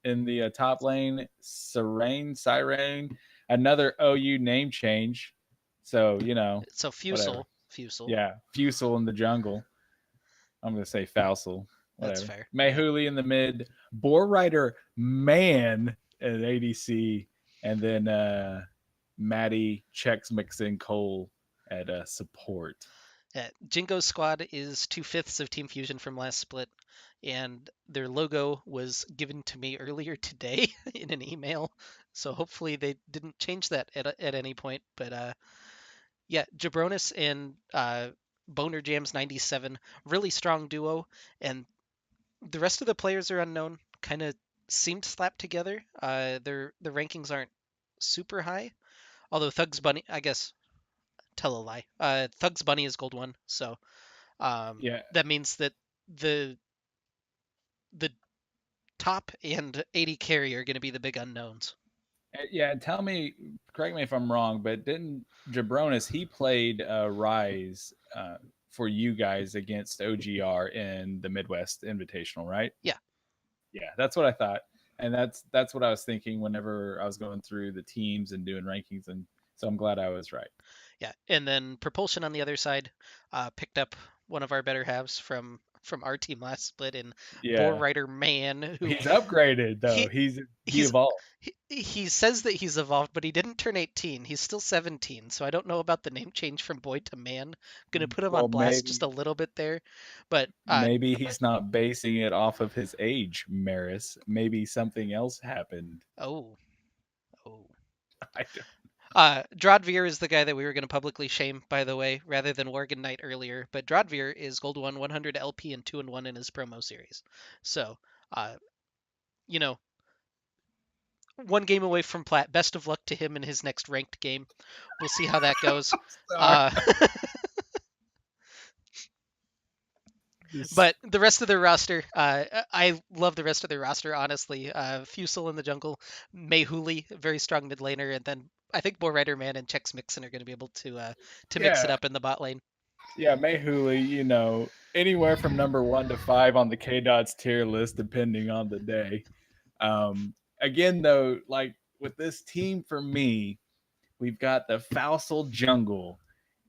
in the top lane. Siren, another OU name change. So So whatever. Fusel, Yeah, Fusel in the jungle. I'm gonna say Fousel. that's Whatever. fair. Yeah. Mayhuli in the mid. Boar Rider Man at ADC, and then Maddie checks mixing Cole at support. Jingo Squad is 2/5 of Team Fusion from last split, and their logo was given to me earlier today in an email. So hopefully they didn't change that at any point. But yeah, Jabronis and Boner Jams 97, really strong duo, and the rest of the players are unknown. Kind of seemed slapped together. Their rankings aren't super high, although Thugs Bunny, I guess, tell a lie. Thugs Bunny is gold one, so Yeah, that means that the the top and AD carry are going to be the big unknowns. Yeah, tell me, correct me if I'm wrong, but didn't Jabronis, he played Rise for you guys against OGR in the Midwest Invitational, right? Yeah, Yeah, that's what I thought, and that's what I was thinking whenever I was going through the teams and doing rankings, and so I'm glad I was right. yeah. And then Propulsion on the other side picked up one of our better halves from our team last split in Boar Yeah, Rider Man, who he's upgraded though. he He he's evolved. he says that he's evolved, but he didn't turn 18. He's still 17, so I don't know about the name change from boy to man. Gonna put him on Well, blast just a little bit there, but maybe he's not basing it off of his age, Maris. Maybe something else happened. oh, oh. I don't. Drodvir is the guy that we were going to publicly shame, by the way, rather than Worgen Knight earlier. But Drodvir is Gold 1, 100 LP, and 2 and 1 in his promo series. So, uh, you know, one game away from plat. Best of luck to him in his next ranked game. We'll see how that goes. Sorry. Uh, This, but the rest of their roster, I love the rest of their roster, honestly. Fusel in the jungle, Mayhuli, very strong mid laner, and then I think Boar Rider Man and Chex Mixon are going to be able to mix it yeah, up in the bot lane. yeah, Mayhuli, anywhere from number 1 to 5 on the K Dots tier list, depending on the day. Again, though, like with this team for me, we've got the Fausel jungle,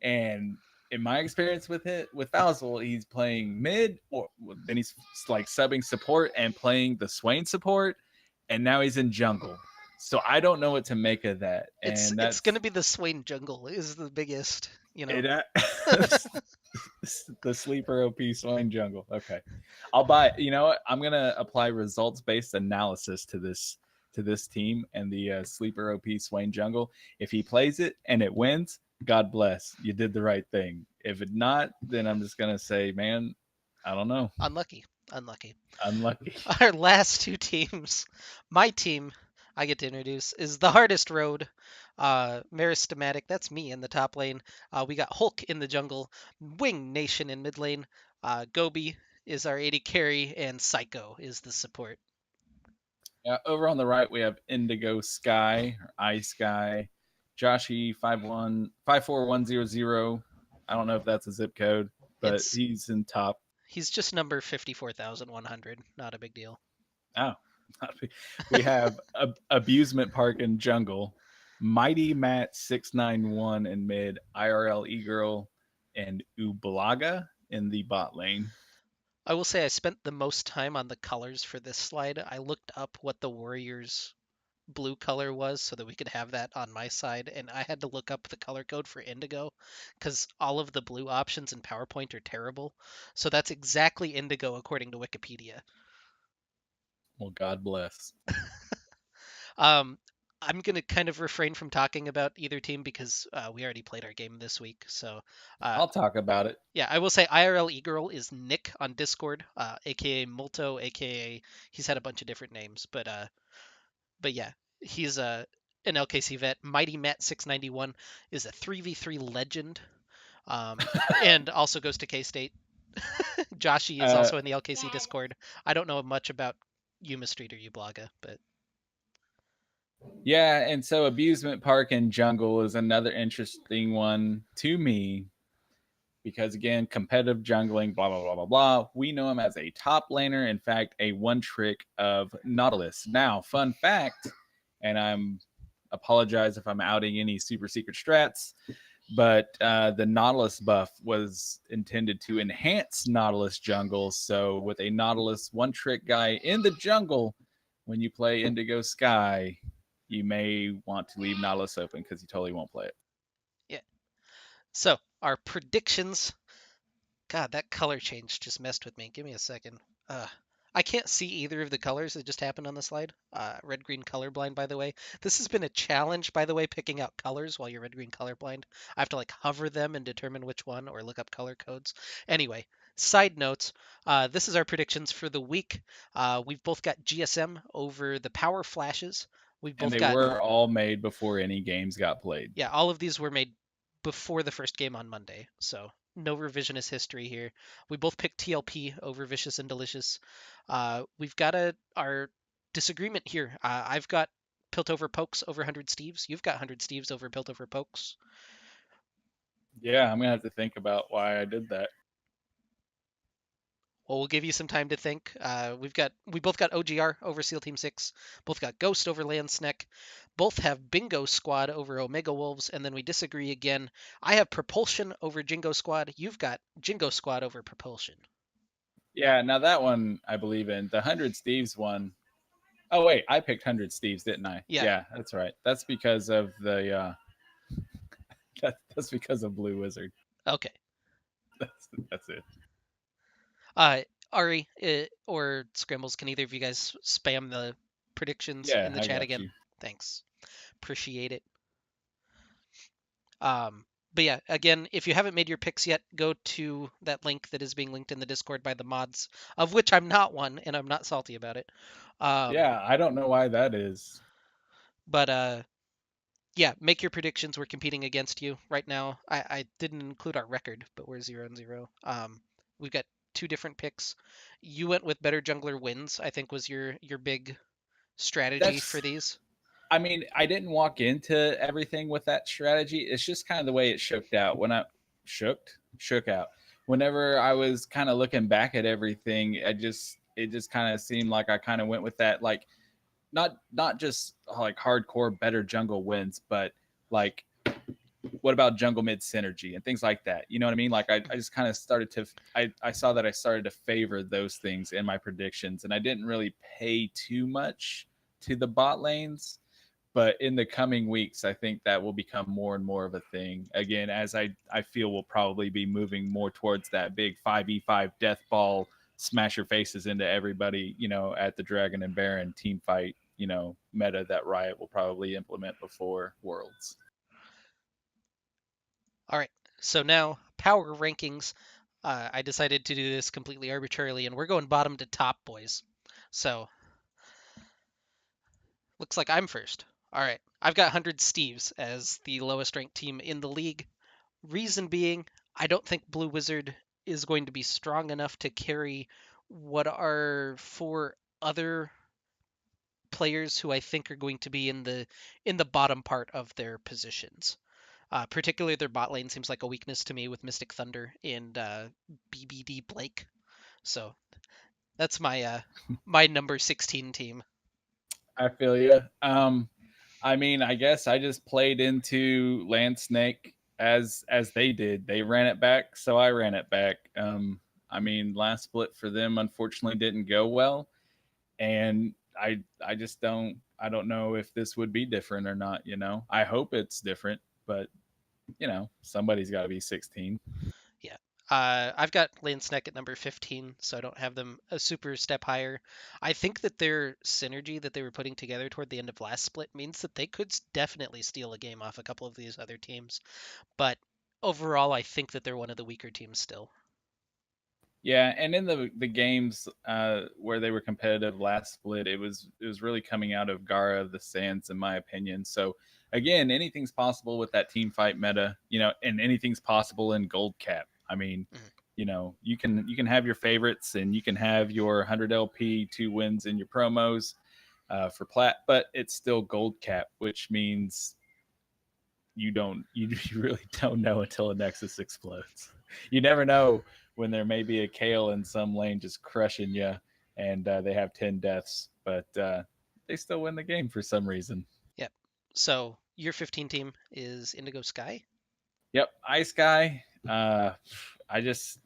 and in my experience with Fausel, he's playing mid, or then he's like subbing support and playing the Swain support, and now he's in jungle. So I don't know what to make of that, It's and it's going that's to be the Swain jungle is the biggest, you know. it. The sleeper OP Swain jungle. Okay, I'll buy. You know what? I'm gonna apply results based analysis to this team and the sleeper OP Swain jungle. If he plays it and it wins, God bless. You did the right thing. If it not, then I'm just gonna say, man, I don't know. Unlucky, unlucky. Unlucky. Our last two teams, my team, I get to introduce is the hardest road. Meristematic, that's me in the top lane. We got Hulk in the jungle, Wing Nation in mid lane. Gobi is our AD carry, and Psycho is the support. Over on the right, we have Indigo Sky or Ice Sky, Joshi 54100. I don't know if that's a zip code, but It's he's in top. he's just number 54,100. Not a big deal. Oh, we have Abusement Park and Jungle, Mighty Matt 691 in mid, IRL E Girl, and Ublaga in the bot lane. I will say I spent the most time on the colors for this slide. I looked up what the Warriors blue color was so that we could have that on my side, and I had to look up the color code for indigo because all of the blue options in PowerPoint are terrible. So that's exactly indigo according to Wikipedia. Well, God bless. um, I'm gonna kind of refrain from talking about either team because we already played our game this week. So uh, I'll talk about it. yeah, I will say IRL E-Girl is Nick on Discord, aka Multo, aka he's had a bunch of different names, but yeah, he's an LKC vet. Mighty Matt 691 is a 3v3 legend, um, and also goes to K State. Joshi is Uh, also in the LKC Discord. I don't know much about Yuma Street or Ublaga, but yeah, and so Abusement Park and Jungle is another interesting one to me because again, competitive jungling, blah blah blah blah blah. We know him as a top laner, in fact, a one trick of Nautilus. Now, fun fact, and I'm apologize if I'm outing any super secret strats, but the Nautilus buff was intended to enhance Nautilus jungle. So with a Nautilus one trick guy in the jungle, when you play Indigo Sky, you may want to leave Nautilus open because you totally won't play it. yeah. So our predictions. God, that color change just messed with me. Give me a second. Uh, I can't see either of the colors that just happened on the slide. Red green colorblind, by the way. This has been a challenge, by the way, picking out colors while you're red green colorblind. I have to like hover them and determine which one or look up color codes. Anyway, side notes. This is our predictions for the week. We've both got GSM over the power flashes. We've And both they got, were all made before any games got played. yeah, all of these were made before the first game on Monday. So no revisionist history here. We both picked TLP over Vicious and Delicious. We've got our disagreement here. I've got Piltover Pokes over 100 Steves. You've got 100 Steves over Piltover Pokes. Yeah, I'm gonna have to think about why I did that. Well, we'll give you some time to think. We both got OGR over SEAL Team 6, both got Ghost over Landsneck, both have Bingo Squad over Omega Wolves, and then we disagree again. I have Propulsion over Jingo Squad. You've got Jingo Squad over Propulsion. Yeah, now that one I believe in. The 100 Steves one. Oh wait, I picked 100 Steves, didn't I? Yeah. Yeah, that's right. That's because of the that's because of Blue Wizard. Okay. That's it. Uh, Ari or Scrambles, can either of you guys spam the predictions Yeah, in the I chat got again? you. Thanks. Appreciate it. But yeah, again, if you haven't made your picks yet, go to that link that is being linked in the Discord by the mods, of which I'm not one, and I'm not salty about it. Um, Yeah, I don't know why that is. but yeah, make your predictions. We're competing against you right now. I didn't include our record, but we're 0-0. We've got two different picks. You went with better jungler wins, I think was your big strategy for That's these. I mean, I didn't walk into everything with that strategy. It's just kind of the way it shook out when I shook out. Whenever I was kind of looking back at everything, it just kind of seemed like I kind of went with that, like not just like hardcore better jungle wins, but like what about jungle mid synergy and things like that. You know what I mean? Like I just kind of started to I saw that I started to favor those things in my predictions, and I didn't really pay too much to the bot lanes. But in the coming weeks, I think that will become more and more of a thing. Again, as I feel we'll probably be moving more towards that big 5v5 death ball, smash your faces into everybody, at the Dragon and Baron team fight, meta that Riot will probably implement before Worlds. All right. So now power rankings. I decided to do this completely arbitrarily, and we're going bottom to top, boys. So looks like I'm first. All right. I've got 100 Steves as the lowest ranked team in the league. Reason being, I don't think Blue Wizard is going to be strong enough to carry what are four other players who I think are going to be in the bottom part of their positions. Particularly their bot lane seems like a weakness to me with Mystic Thunder and BBD Blake. So that's my number 16 team. I feel you. I mean, I guess I just played into Land Snake as they did. They ran it back, so I ran it back. I mean, last split for them unfortunately didn't go well, and I just I don't know if this would be different or not. I hope it's different, but somebody's got to be 16. Yeah. I've got Lansneck at number 15, so I don't have them a super step higher. I think that their synergy that they were putting together toward the end of last split means that they could definitely steal a game off a couple of these other teams. But overall, I think that they're one of the weaker teams still. Yeah, and in the games where they were competitive last split, it was really coming out of Gara of the Sands, in my opinion. So again, anything's possible with that team fight meta, and anything's possible in Gold Cap. I mean, Mhm. you can have your favorites and you can have your 100 LP 2 wins in your promos for plat, but it's still Gold Cap, which means you really don't know until a Nexus explodes. You never know when there may be a Kale in some lane just crushing you, and they have 10 deaths, but they still win the game for some reason. Yep. So your 15 team is Indigo Sky. Yep, Ice Guy. I just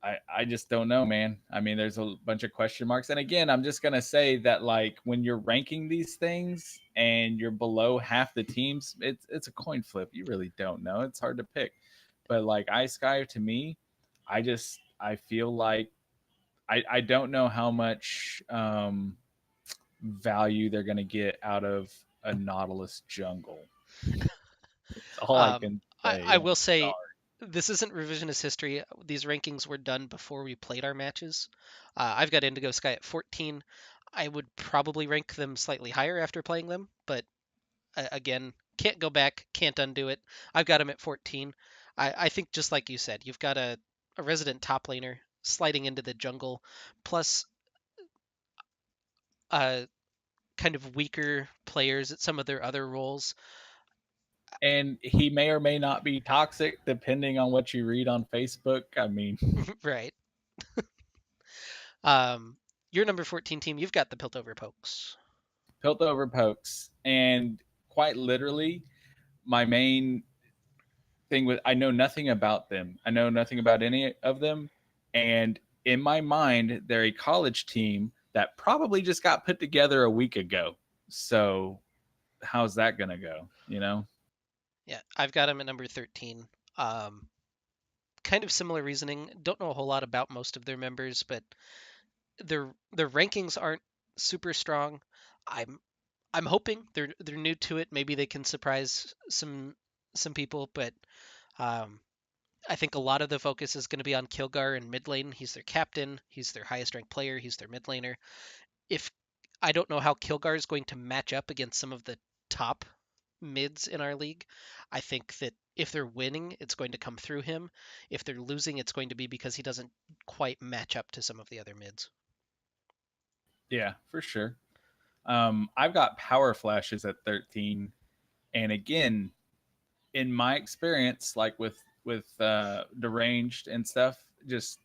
I just don't know, man. I mean, there's a bunch of question marks. And again, I'm just gonna say that like when you're ranking these things and you're below half the teams, it's a coin flip. You really don't know. It's hard to pick. But like Ice Sky to me, I feel like I don't know how much value they're gonna get out of a Nautilus jungle. It's all I Um, can I, say. I I'm will say sorry. this isn't revisionist history. These rankings were done before we played our matches. I've got Indigo Sky at 14. I would probably rank them slightly higher after playing them, but again, can't go back, can't undo it. I've got them at 14. I think just like you said, you've got a resident top laner sliding into the jungle, plus uh, kind of weaker players at some of their other roles. And he may or may not be toxic depending on what you read on Facebook. I mean, Right. Um, your number 14 team, you've got the Piltover Pokes. Piltover pokes, and quite literally, my main thing with I know nothing about them. I know nothing about any of them, and in my mind, they're a college team that probably just got put together a week ago. So how's that gonna go? You know? Yeah, I've got them at number 13. Um, Kind of similar reasoning. Don't know a whole lot about most of their members, but their rankings aren't super strong. I'm I'm hoping they're new to it. Maybe they can surprise some people, but um, I think a lot of the focus is going to be on Kilgar in mid lane. He's their captain. He's their highest ranked player. He's their mid laner. If I don't know how Kilgar is going to match up against some of the top mids in our league. I think that if they're winning, it's going to come through him. If they're losing, it's going to be because he doesn't quite match up to some of the other mids. Yeah, for sure. I've got power flashes at 13, and again, in my experience, like with deranged and stuff, just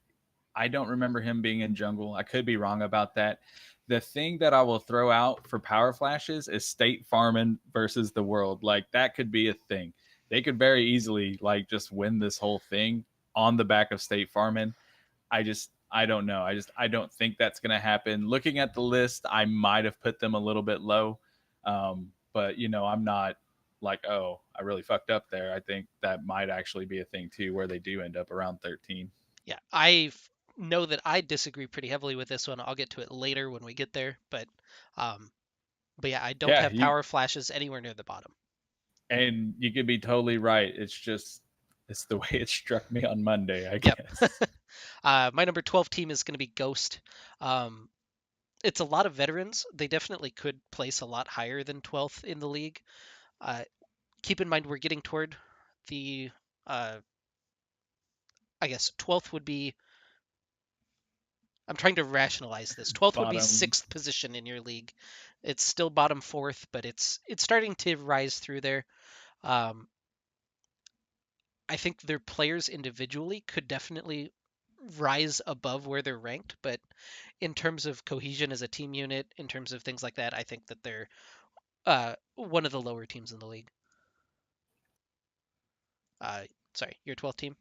I don't remember him being in jungle. I could be wrong about that. The thing that I will throw out for power flashes is state farming versus the world. Like that could be a thing. They could very easily like just win this whole thing on the back of state farming. I don't know. I don't think that's going to happen. Looking at the list, I might have put them a little bit low, but you know, I'm not like, oh, I really fucked up there. I think that might actually be a thing too, where they do end up around 13. Yeah, I know that I disagree pretty heavily with this one. I'll get to it later when we get there, um, but yeah, I don't Yeah, have you power flashes anywhere near the bottom. and you could be totally right. It's just it's the way it struck me on Monday, I Yep. guess. My number 12 team is going to be Ghost. Um, it's a lot of veterans. They definitely could place a lot higher than 12th in the league. Uh, Keep in mind we're getting toward the uh, I guess 12th would be I'm trying to rationalize this. 12th would be Bottom. 6th position in your league. It's still bottom 4th, but it's starting to rise through there. Um, I think their players individually could definitely rise above where they're ranked, but in terms of cohesion as a team unit, in terms of things like that, I think that they're one of the lower teams in the league. Uh, Sorry, your 12th team.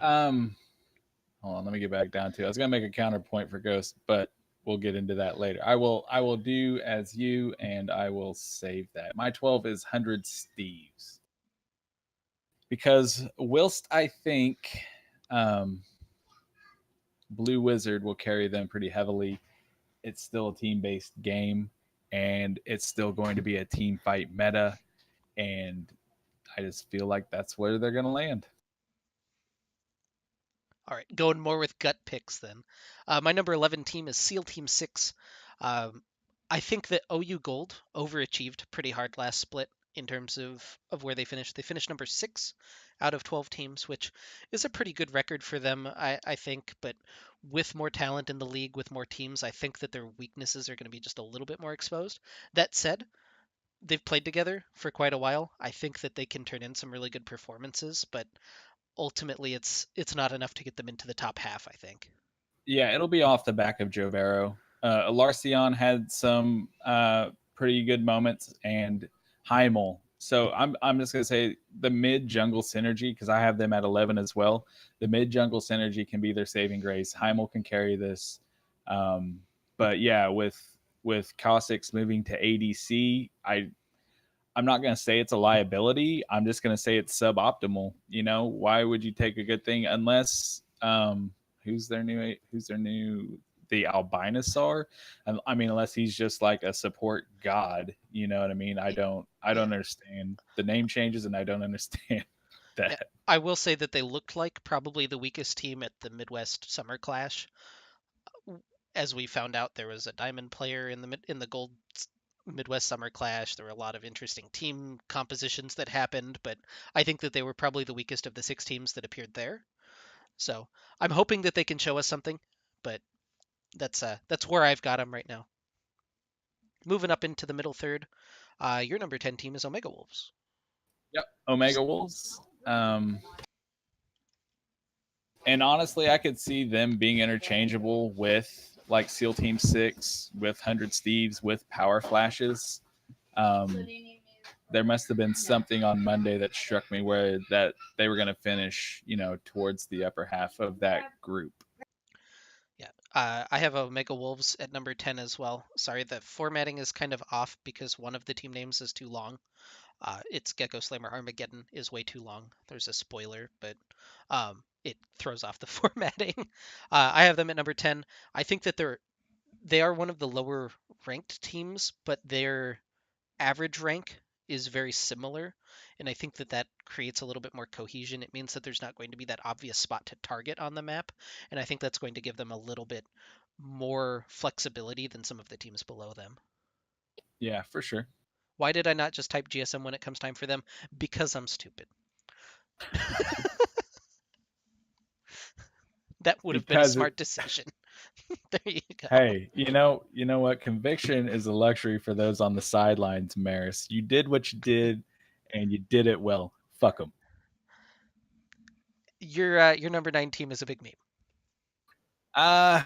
Um, hold on, let me get back down to. I was gonna make a counterpoint for Ghost, but we'll get into that later. I will do as you, and I will save that. My 12 is 100 Steves because whilst I think um, Blue Wizard will carry them pretty heavily, it's still a team based game, and it's still going to be a team fight meta, and I just feel like that's where they're gonna land. All right, going more with gut picks then. My number 11 team is SEAL Team 6. Um, I think that OU Gold overachieved pretty hard last split in terms of where they finished. They finished number 6 out of 12 teams, which is a pretty good record for them, I think. But with more talent in the league, with more teams, I think that their weaknesses are going to be just a little bit more exposed. That said, they've played together for quite a while. I think that they can turn in some really good performances, but ultimately it's not enough to get them into the top half, I think. Yeah, it'll be off the back of Joe Barrow. Larcion had some pretty good moments, and Heimel. So I'm just gonna say the mid jungle synergy because I have them at 11 as well. The mid jungle synergy can be their saving grace. Heimel can carry this, um, but yeah, with Kha'Zix moving to ADC, I'm not going to say it's a liability. I'm just going to say it's suboptimal. You know, why would you take a good thing unless who's their new the Albinosaur? I mean, unless he's just like a support god. You know what I mean? I don't Yeah. understand the name changes, and I don't understand Yeah. that. I will say that they looked like probably the weakest team at the Midwest Summer Clash. As we found out, there was a diamond player in the gold Midwest Summer Clash. There were a lot of interesting team compositions that happened, but I think that they were probably the weakest of the 6 teams that appeared there. So I'm hoping that they can show us something, but that's where I've got them right now. Moving up into the middle third, your number 10 team is Omega Wolves. Yep. Omega Wolves. And honestly, I could see them being interchangeable with like SEAL Team 6, with 100 Steves, with Power Flashes. Um, there must have been something on Monday that struck me where that they were going to finish, towards the upper half of that group. Yeah, I have Omega Wolves at number 10 as well. Sorry, the formatting is kind of off because one of the team names is too long. It's Gecko Slammer Armageddon is way too long. There's a spoiler, but it throws off the formatting. I have them at number 10. I think that they are one of the lower ranked teams, but their average rank is very similar. And I think that that creates a little bit more cohesion. It means that there's not going to be that obvious spot to target on the map. And I think that's going to give them a little bit more flexibility than some of the teams below them. Yeah, for sure. Why did I not just type GSM when it comes time for them? Because I'm stupid. That would have been a Because it, smart decision. There you go. hey, you know what? Conviction is a luxury for those on the sidelines, Maris. You did what you did, and you did it well. Fuck them. Your number 9 team is a big meme.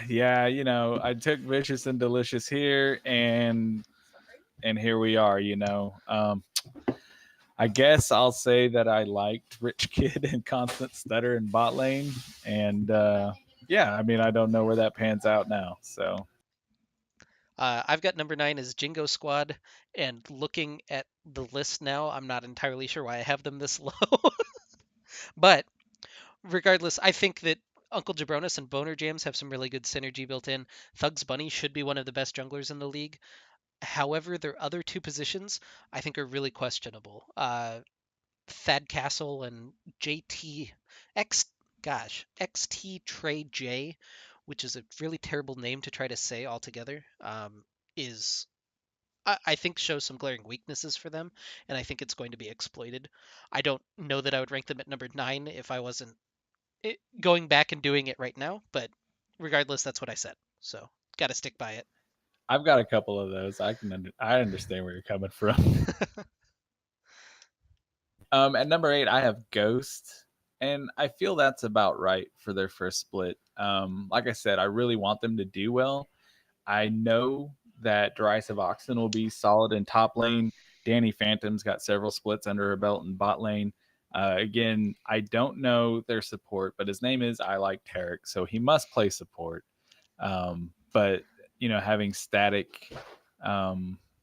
Yeah, I took Vicious and Delicious here, and here we are. I guess I'll say that I liked Rich Kid and Constant Stutter in bot lane, and yeah, I mean I don't know where that pans out now. So I've got number 9 as Jingo Squad, and looking at the list now, I'm not entirely sure why I have them this low. But regardless, I think that Uncle Jabronis and Boner Jams have some really good synergy built in. Thugs Bunny should be one of the best junglers in the league. However, their other two positions I think are really questionable. Thad Castle and JT X, gosh, XT Trey J, which is a really terrible name to try to say altogether, is I think shows some glaring weaknesses for them, and I think it's going to be exploited. I don't know that I would rank them at number 9 if I wasn't going back and doing it right now, but regardless, that's what I said. So got to stick by it. I've got a couple of those. I understand where you're coming from. At number 8, I have Ghost, and I feel that's about right for their first split. Like I said, I really want them to do well. I know that Derisive Oxen will be solid in top lane. Danny Phantom's got several splits under her belt in bot lane. Again, I don't know their support, but his name is I Like Tarek, so he must play support. But having Static,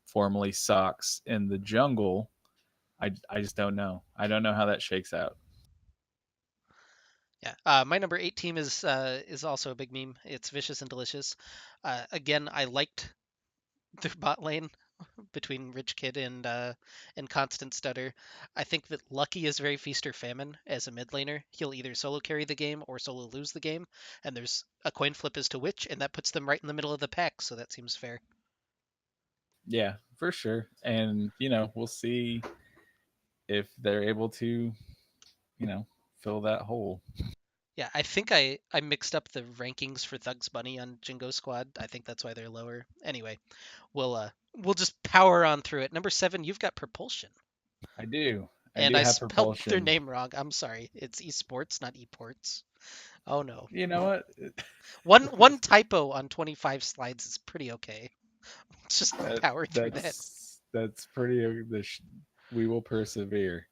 formerly Socks, in the jungle, I just don't know. I don't know how that shakes out. Yeah, my number 8 team is also a big meme. It's Vicious and Delicious. Again, I liked their bot lane between Rich Kid and Constant Stutter. I think that Lucky is very feast or famine as a mid laner. He'll either solo carry the game or solo lose the game, and there's a coin flip as to which, and that puts them right in the middle of the pack. So that seems fair. Yeah, for sure. And we'll see if they're able to, you know, fill that hole. Yeah, I think I mixed up the rankings for Thugs Bunny on Jingo Squad. I think that's why they're lower. Anyway, we'll just power on through it. Number 7, you've got Propulsion. I do. I And do I have spelled their propulsion. name wrong. I'm sorry. It's esports, not eports. Oh no. You know what? One typo on 25 slides is pretty okay. Let's just that power through that. that's pretty. We will persevere.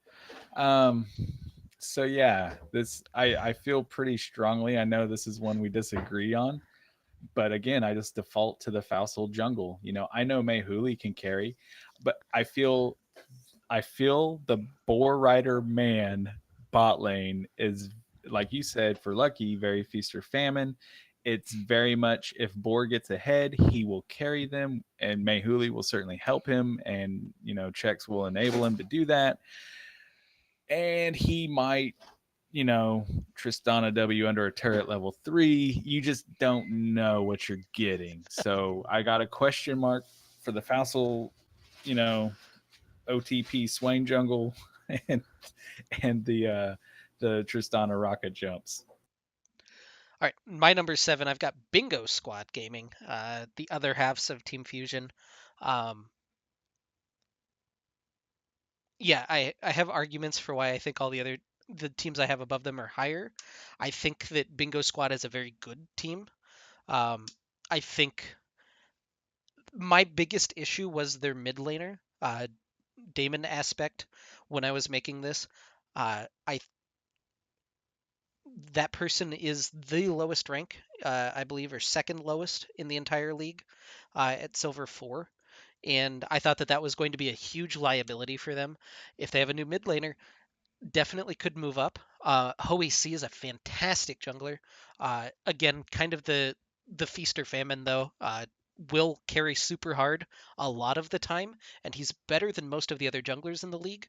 Um. So yeah, this I feel pretty strongly. I know this is one we disagree on, but again, I just default to the Fausal jungle. I know Mei Huli can carry, but I feel the Boar Rider man bot lane is, like you said, for Lucky, very feast or famine. It's very much if Boar gets ahead, he will carry them, and Mehuli will certainly help him, and checks will enable him to do that. And he might, Tristana W under a turret level 3. You just don't know what you're getting. So I got a question mark for the Fassel you know, OTP Swain Jungle and the Tristana rocket jumps. All right, my number 7, I've got Bingo Squad Gaming, the other halves of Team Fusion. Um, yeah, I have arguments for why I think all the teams I have above them are higher. I think that Bingo Squad is a very good team. Um, I think my biggest issue was their mid laner, Damon aspect when I was making this. I That person is the lowest rank, I believe, or second lowest in the entire league, at Silver 4. And I thought that that was going to be a huge liability for them. If they have a new mid laner, definitely could move up. Hoey C is a fantastic jungler. Again, kind of the feast or famine though. Will carry super hard a lot of the time, and he's better than most of the other junglers in the league.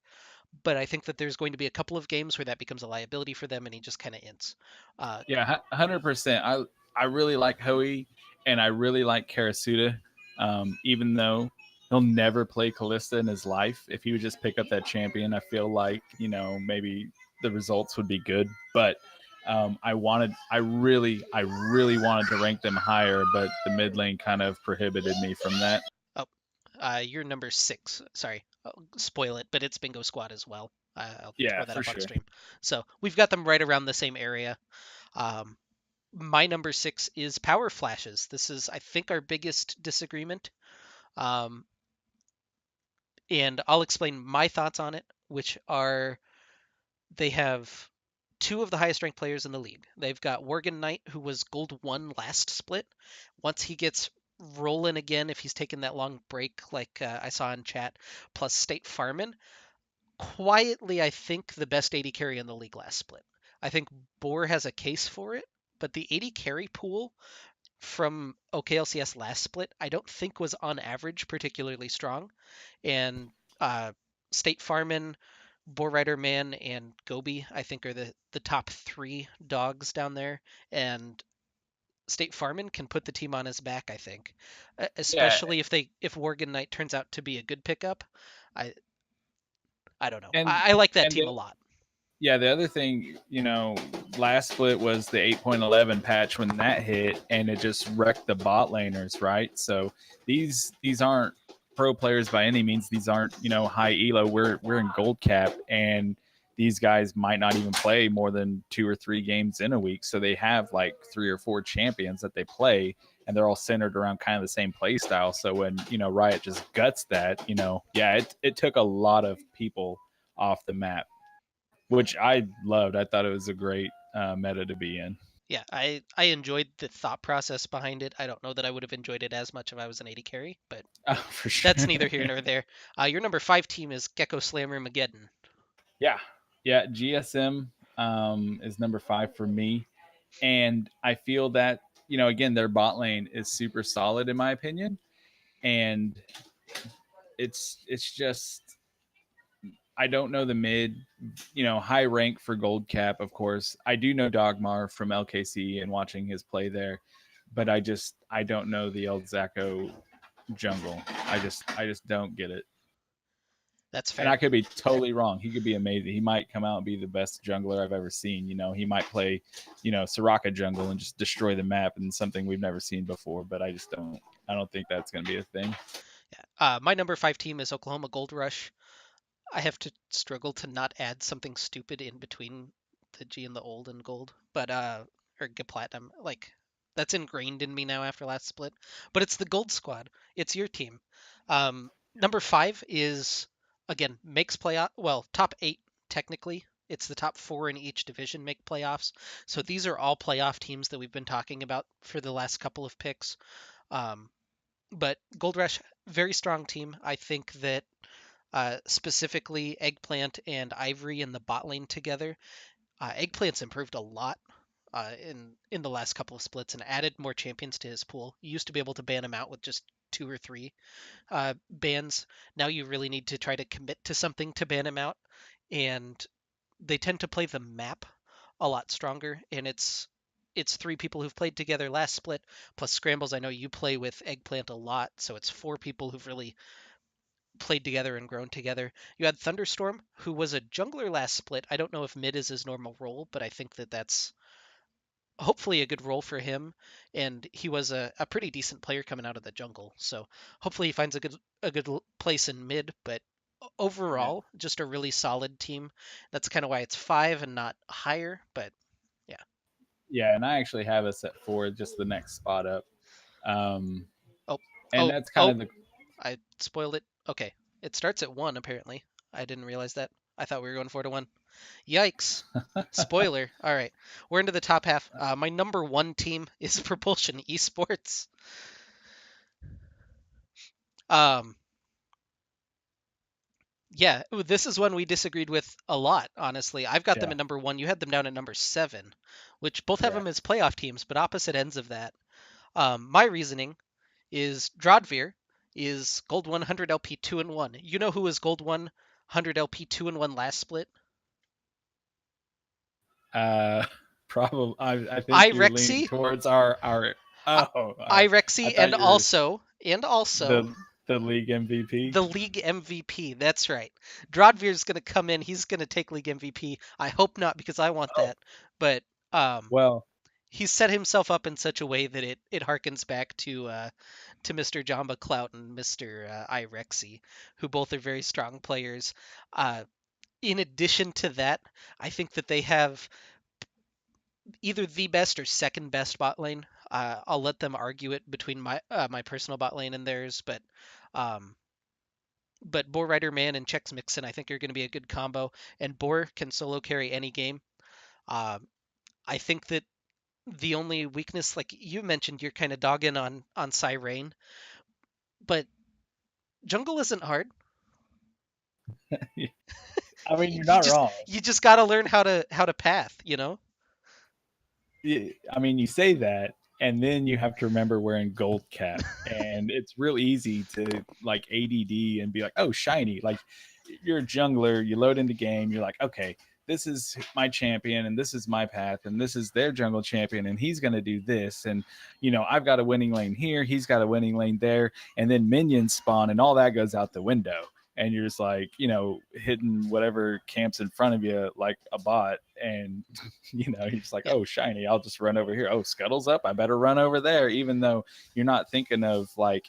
But I think that there's going to be a couple of games where that becomes a liability for them, and he just kind of ints. Uh, Yeah, 100%. I really like Hoey and I really like Karasuda. Even though he'll never play Callista in his life, if he would just pick up that champion, I feel like maybe the results would be good. But I really wanted to rank them higher, but the mid lane kind of prohibited me from that. oh, you're number 6. Sorry, I'll spoil it, but it's Bingo Squad as well. I'll Yeah, throw that for up on sure. stream. So we've got them right around the same area. Um, my number 6 is Power Flashes. This is, I think, our biggest disagreement. Um, and I'll explain my thoughts on it, which are they have two of the highest ranked players in the league. They've got Worgen Knight, who was gold 1 last split. Once he gets rolling again, if he's taken that long break like I saw in chat, plus State Farmin, quietly, I think the best AD carry in the league last split. I think Boar has a case for it, but the AD carry pool from OKLCS last split, I don't think was on average particularly strong. And uh, State Farmin, Boar Rider Man, and Gobi, I think, are the top 3 dogs down there. And State Farmin can put the team on his back, I think, Yeah, especially if Worgen Knight turns out to be a good pickup. I I don't know. and I like that and team the a lot. yeah, the other thing, last split was the 8.11 patch when that hit, and it just wrecked the bot laners, right? So these aren't pro players by any means. These aren't high elo. We're in gold cap, and these guys might not even play more than 2 or 3 games in a week. So they have like 3 or 4 champions that they play, and they're all centered around kind of the same play style. So when Riot just guts that, yeah, it took a lot of people off the map, which I loved. I thought it was a great meta to be in. Yeah, I enjoyed the thought process behind it. I don't know that I would have enjoyed it as much if I was an AD carry, but Oh, for that's sure. neither here nor there. Your number 5 team is Gecko Slammer Mageddon. Yeah, yeah. GSM is number 5 for me, and I feel that again their bot lane is super solid in my opinion, and it's just I don't know the mid, high rank for gold cap. Of course, I do know Dogmar from LKC and watching his play there, but I don't know the El Zaco jungle. I just don't get it. That's And fair. I could be totally wrong. He could be amazing. He might come out and be the best jungler I've ever seen. He might play, Soraka jungle and just destroy the map and something we've never seen before. But I don't think that's going to be a thing. Yeah. My number 5 team is Oklahoma Gold Rush. I have to struggle to not add something stupid in between the G and the old and gold, but or get platinum. Like that's ingrained in me now after last split. But it's the gold squad. It's your team. Number 5 is again makes playoff. Well, top 8 technically. It's the top 4 in each division make playoffs. So these are all playoff teams that we've been talking about for the last couple of picks. Um, but Gold Rush, very strong team. I think that specifically Eggplant and Ivory in the bot lane together. Eggplant's improved a lot in the last couple of splits and added more champions to his pool. You used to be able to ban him out with just 2 or 3 bans. Now you really need to try to commit to something to ban him out, and they tend to play the map a lot stronger. And it's 3 people who've played together last split plus Scrambles. I know you play with Eggplant a lot, so it's 4 people who've really played together and grown together. You had Thunderstorm, who was a jungler last split. I don't know if mid is his normal role, but I think that that's hopefully a good role for him. And he was a pretty decent player coming out of the jungle. So hopefully he finds a good place in mid. But Yeah. overall, just a really solid team. That's kind of why it's 5 and not higher. But yeah. Yeah, and I actually have us at 4, just the next spot up. Um, Oh, and oh, that's kind oh, of the I spoiled it. Okay. It starts at 1, apparently. I didn't realize that. I thought we were going 4 to 1. Yikes. Spoiler. All right. We're into the top half. My number one team is Propulsion Esports. Um, yeah, this is one we disagreed with a lot, honestly. I've got them yeah, at number one. You had them down at number seven, which both have yeah. them as playoff teams, but opposite ends of that. My reasoning is Drodvir is Gold 100 LP 2 and 1. You know who was Gold 100 LP 2 and 1 last split? Uh, probably. I think you're leaning Irexy, towards our. I- Oh, Irexy, I and thought you were also the league MVP. the league MVP. That's right. Drodvir's going to come in. He's going to take league MVP. I hope not because I want Oh that. But um, well, he's set himself up in such a way that it harkens back to Mr. Jamba Clout and Mr. Irexy, who both are very strong players. Uh, in addition to that, I think that they have either the best or second best bot lane. I'll let them argue it between my personal bot lane and theirs, um, but Boar Rider Man and Chex Mixin I think are going to be a good combo, and Boar can solo carry any game. Um, I think that the only weakness, like you mentioned, you're kind of dogging on Cyrane, but jungle isn't hard. I mean, You, you're you not just wrong. you just got to learn how to path, you know? I mean, you say that, and then you have to remember wearing gold cap, and it's real easy to like ADD and be like, "Oh, shiny!" Like you're a jungler, you load into game, you're like, "Okay, this is my champion, and this is my path, and this is their jungle champion, and he's gonna do this, and I've got a winning lane here, he's got a winning lane there, and then minions spawn, and all that goes out the window." And you're just like, hitting whatever camps in front of you like a bot, and you're just like, Yeah. oh, shiny, I'll just run over here. Oh, Scuttle's up, I better run over there, even though you're not thinking of like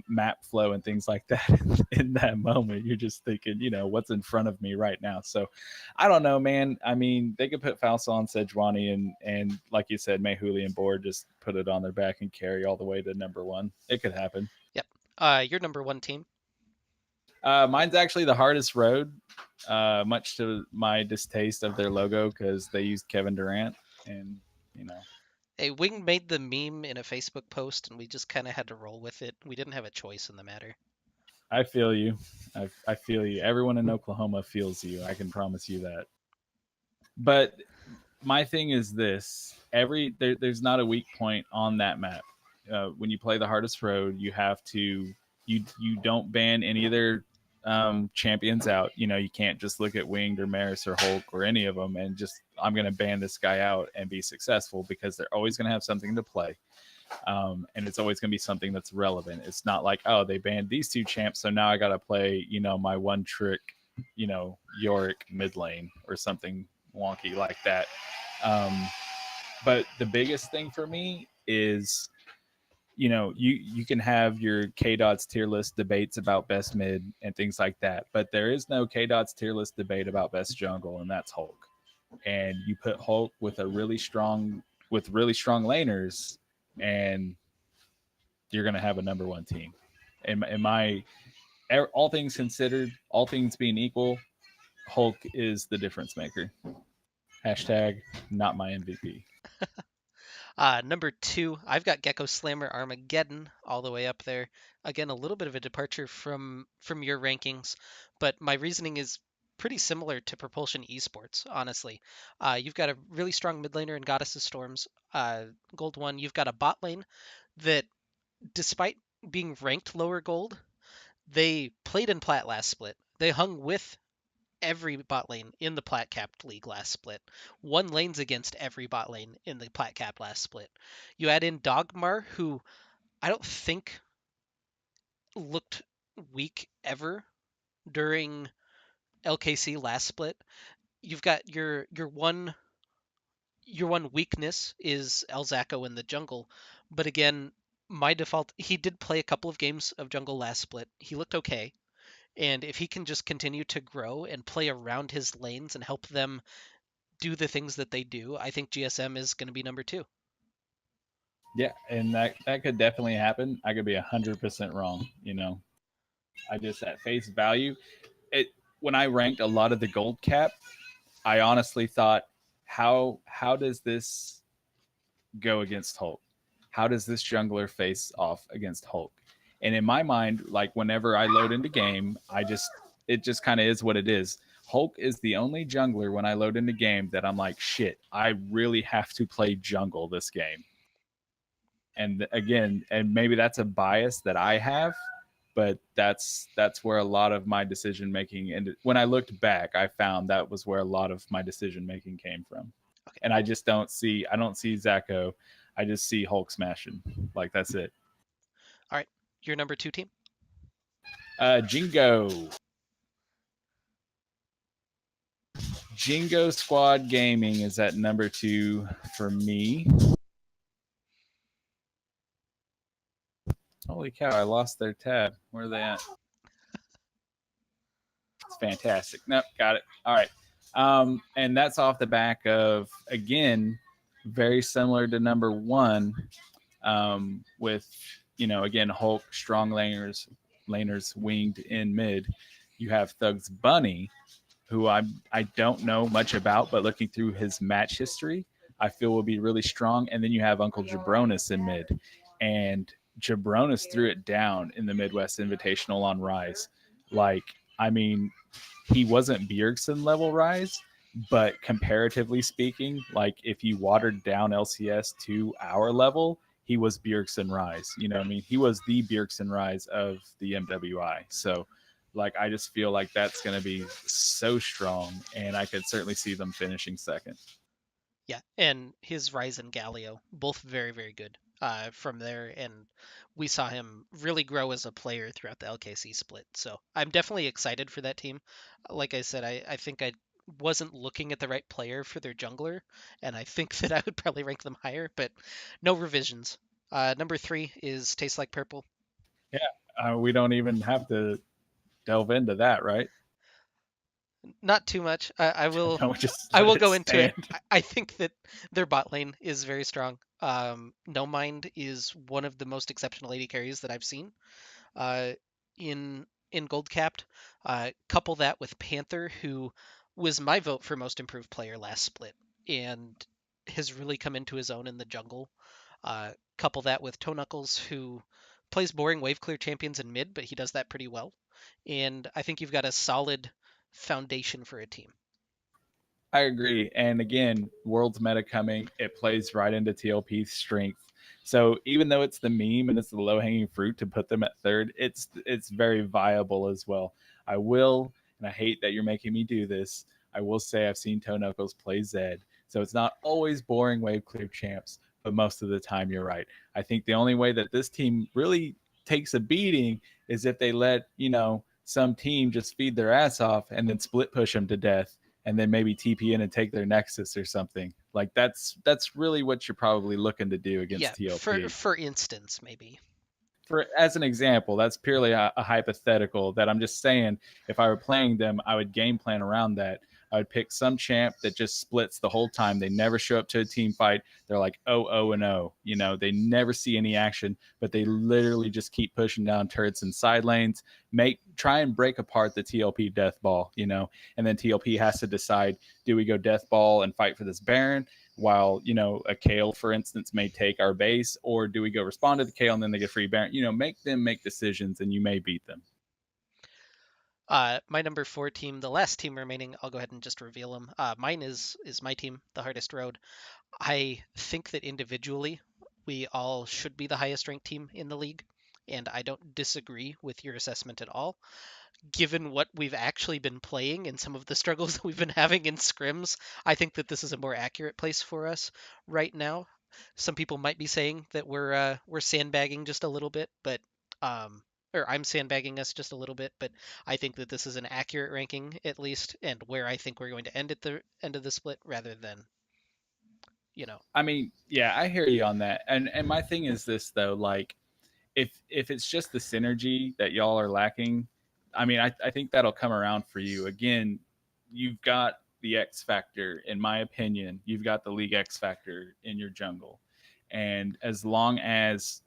map flow and things like that in that moment. You're just thinking, what's in front of me right now. So I don't know, man. I mean, they could put Falsa on Sejuani, and like you said, Mayhuli and Board just put it on their back and carry all the way to number one. It could happen. Yep. Your number one team. Mine's actually the hardest road, much to my distaste of their logo because they used Kevin Durant, and you know, Hey, Wing made the meme in a Facebook post, and we just kind of had to roll with it. We didn't have a choice in the matter. I feel you. I feel you. Everyone in Oklahoma feels you. I can promise you that. But my thing is this: there's not a weak point on that map. When you play the hardest road, you have to you don't ban any of their champions out. You can't just look at Winged or Maris or Hulk or any of them and just I'm going to ban this guy out and be successful because they're always going to have something to play. And it's always going to be something that's relevant. It's not like, oh, they banned these two champs, so now I got to play, my one trick, Yorick mid lane or something wonky like that. Um, but the biggest thing for me is, you can have your K Dots tier list debates about best mid and things like that, but there is no K Dots tier list debate about best jungle, and that's Hulk. And you put Hulk with really strong laners, and you're going to have a number one team. In my all things considered, all things being equal, Hulk is the difference maker. Hashtag not my MVP. Number two, I've got Gecko Slammer Armageddon all the way up there. Again, a little bit of a departure from your rankings, but my reasoning is pretty similar to Propulsion Esports, honestly. You've got a really strong mid laner in Goddess of Storms, Gold 1. You've got a bot lane that, despite being ranked lower gold, they played in Plat last split. They hung with every bot lane in the Plat Capped League last split. Won lanes against every bot lane in the Plat Cap last split. You add in Dogmar, who I don't think looked week ever during LKC last split. You've got your one weakness is Elzako in the jungle, but again, my default he did play a couple of games of jungle last split. He looked okay, and if he can just continue to grow and play around his lanes and help them do the things that they do, I think GSM is going to be number 2. Yeah, and that could definitely happen. I could be 100% wrong. I just at face value, it when I ranked a lot of the gold cap, I honestly thought, how does this go against Hulk? How does this jungler face off against Hulk? And in my mind, like whenever I load into game, it just kind of is what it is. Hulk is the only jungler when I load into game that I'm like, shit, I really have to play jungle this game. And again, and maybe that's a bias that I have, but that's where a lot of my decision making, and when I looked back, I found that was where a lot of my decision making came from. Okay. And I don't see Zacho. I just see Hulk smashing. Like that's it. All right. Your number 2 team? Jingo. Jingo Squad Gaming is at number 2 for me. Holy cow, I lost their tab. Where are they at? It's fantastic. Nope, got it. All right. And that's off the back of, again, very similar to number 1, with, again, Hulk, strong laners winged in mid. You have Thugs Bunny, who I don't know much about, but looking through his match history, I feel will be really strong. And then you have Uncle Jabronis in mid, and Jabronis threw it down in the Midwest Invitational on Rise. Like, I mean, he wasn't Bjergsen level Rise, but comparatively speaking, like if you watered down LCS to our level, he was Bjergsen Rise. You know what I mean? He was the Bjergsen Rise of the MWI. So, like, I just feel like that's going to be so strong, and I could certainly see them finishing second. Yeah, and his Rise and Galio, both very, very good from there. And we saw him really grow as a player throughout the LKC split. So I'm definitely excited for that team. Like I said, I think I wasn't looking at the right player for their jungler, and I think that I would probably rank them higher, but no revisions. Number 3 is Tastes Like Purple. Yeah, we don't even have to delve into that, right? Not too much. I will Don't we just I let will it go into it. stand? I think that their bot lane is very strong. No Mind is one of the most exceptional AD carries that I've seen uh, in Gold Capped. Couple that with Panther, who was my vote for most improved player last split, and has really come into his own in the jungle. Couple that with Toe Knuckles, who plays boring wave clear champions in mid, but he does that pretty well. And I think you've got a solid foundation for a team. I agree. And again, world's meta coming, it plays right into TLP's strength. So even though it's the meme and it's the low hanging fruit to put them at third, it's very viable as well. I will, and I hate that you're making me do this. I will say I've seen Toe Knuckles play Zed, so it's not always boring wave clear champs, but most of the time you're right. I think the only way that this team really takes a beating is if they let some team just feed their ass off and then split push them to death, and then maybe TP in and take their Nexus or something. Like that's really what you're probably looking to do Yeah, against for TLP. for instance, maybe. For as an example, that's purely a hypothetical that I'm just saying. If I were playing them, I would game plan around that. I would pick some champ that just splits the whole time. They never show up to a team fight. They're like 0-0-0. They never see any action, but they literally just keep pushing down turrets and side lanes. Try and break apart the TLP death ball. And then TLP has to decide: do we go death ball and fight for this Baron, while a Kale, for instance, may take our base, or do we go respond to the Kale and then they get free Baron? Make them make decisions, and you may beat them. My number 4 team, the last team remaining, I'll go ahead and just reveal them. Mine is my team, the Hardest Road. I think that individually, we all should be the highest ranked team in the league, and I don't disagree with your assessment at all. Given what we've actually been playing and some of the struggles that we've been having in scrims, I think that this is a more accurate place for us right now. Some people might be saying that we're sandbagging just a little bit, but or I'm sandbagging us just a little bit, but I think that this is an accurate ranking at least, and where I think we're going to end at the end of the split rather than, you know, I mean, yeah, I hear you on that. And my thing is this though, like if it's just the synergy that y'all are lacking, I mean, I think that'll come around for you. Again, you've got the X factor, in my opinion. You've got the league X factor in your jungle, and as long as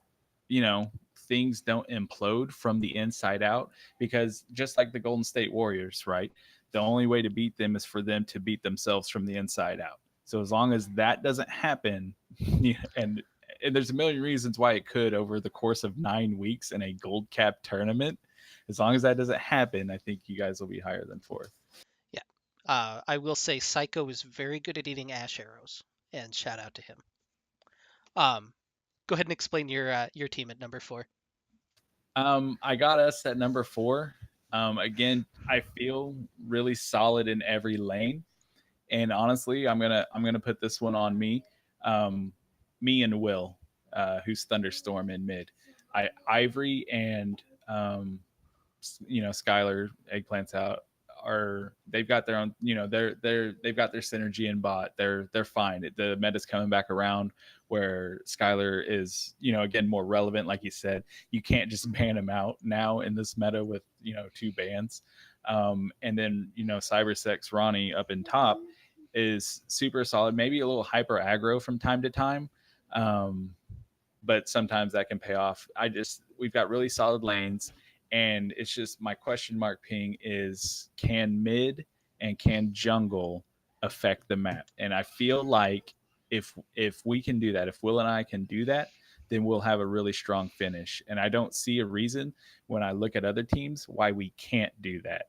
you know things don't implode from the inside out, because just like the Golden State Warriors, right? The only way to beat them is for them to beat themselves from the inside out. So as long as that doesn't happen, and there's a million reasons why it could over the course of 9 weeks in a gold cap tournament. As long as that doesn't happen, I think you guys will be higher than fourth. yeah. I will say Psycho is very good at eating ash arrows, and shout out to him. Um, Go ahead and explain your team at number 4. I got us at number four. Again, I feel really solid in every lane, and honestly, I'm gonna put this one on me. Um, Me and Will, who's Thunderstorm in mid. Ivory and Skylar Eggplants out are they've got their own they've got their synergy in bot. They're fine. The meta's coming back around where Skylar is again more relevant. Like you said, you can't just ban him out now in this meta with two bans. And then Cybersex Ronnie up in top is super solid. Maybe a little hyper aggro from time to time. Um, but sometimes that can pay off. We've got really solid lanes, and it's just my question mark ping is can mid and can jungle affect the map? And I feel like if we can do that, if Will and I can do that, then we'll have a really strong finish. And I don't see a reason when I look at other teams why we can't do that.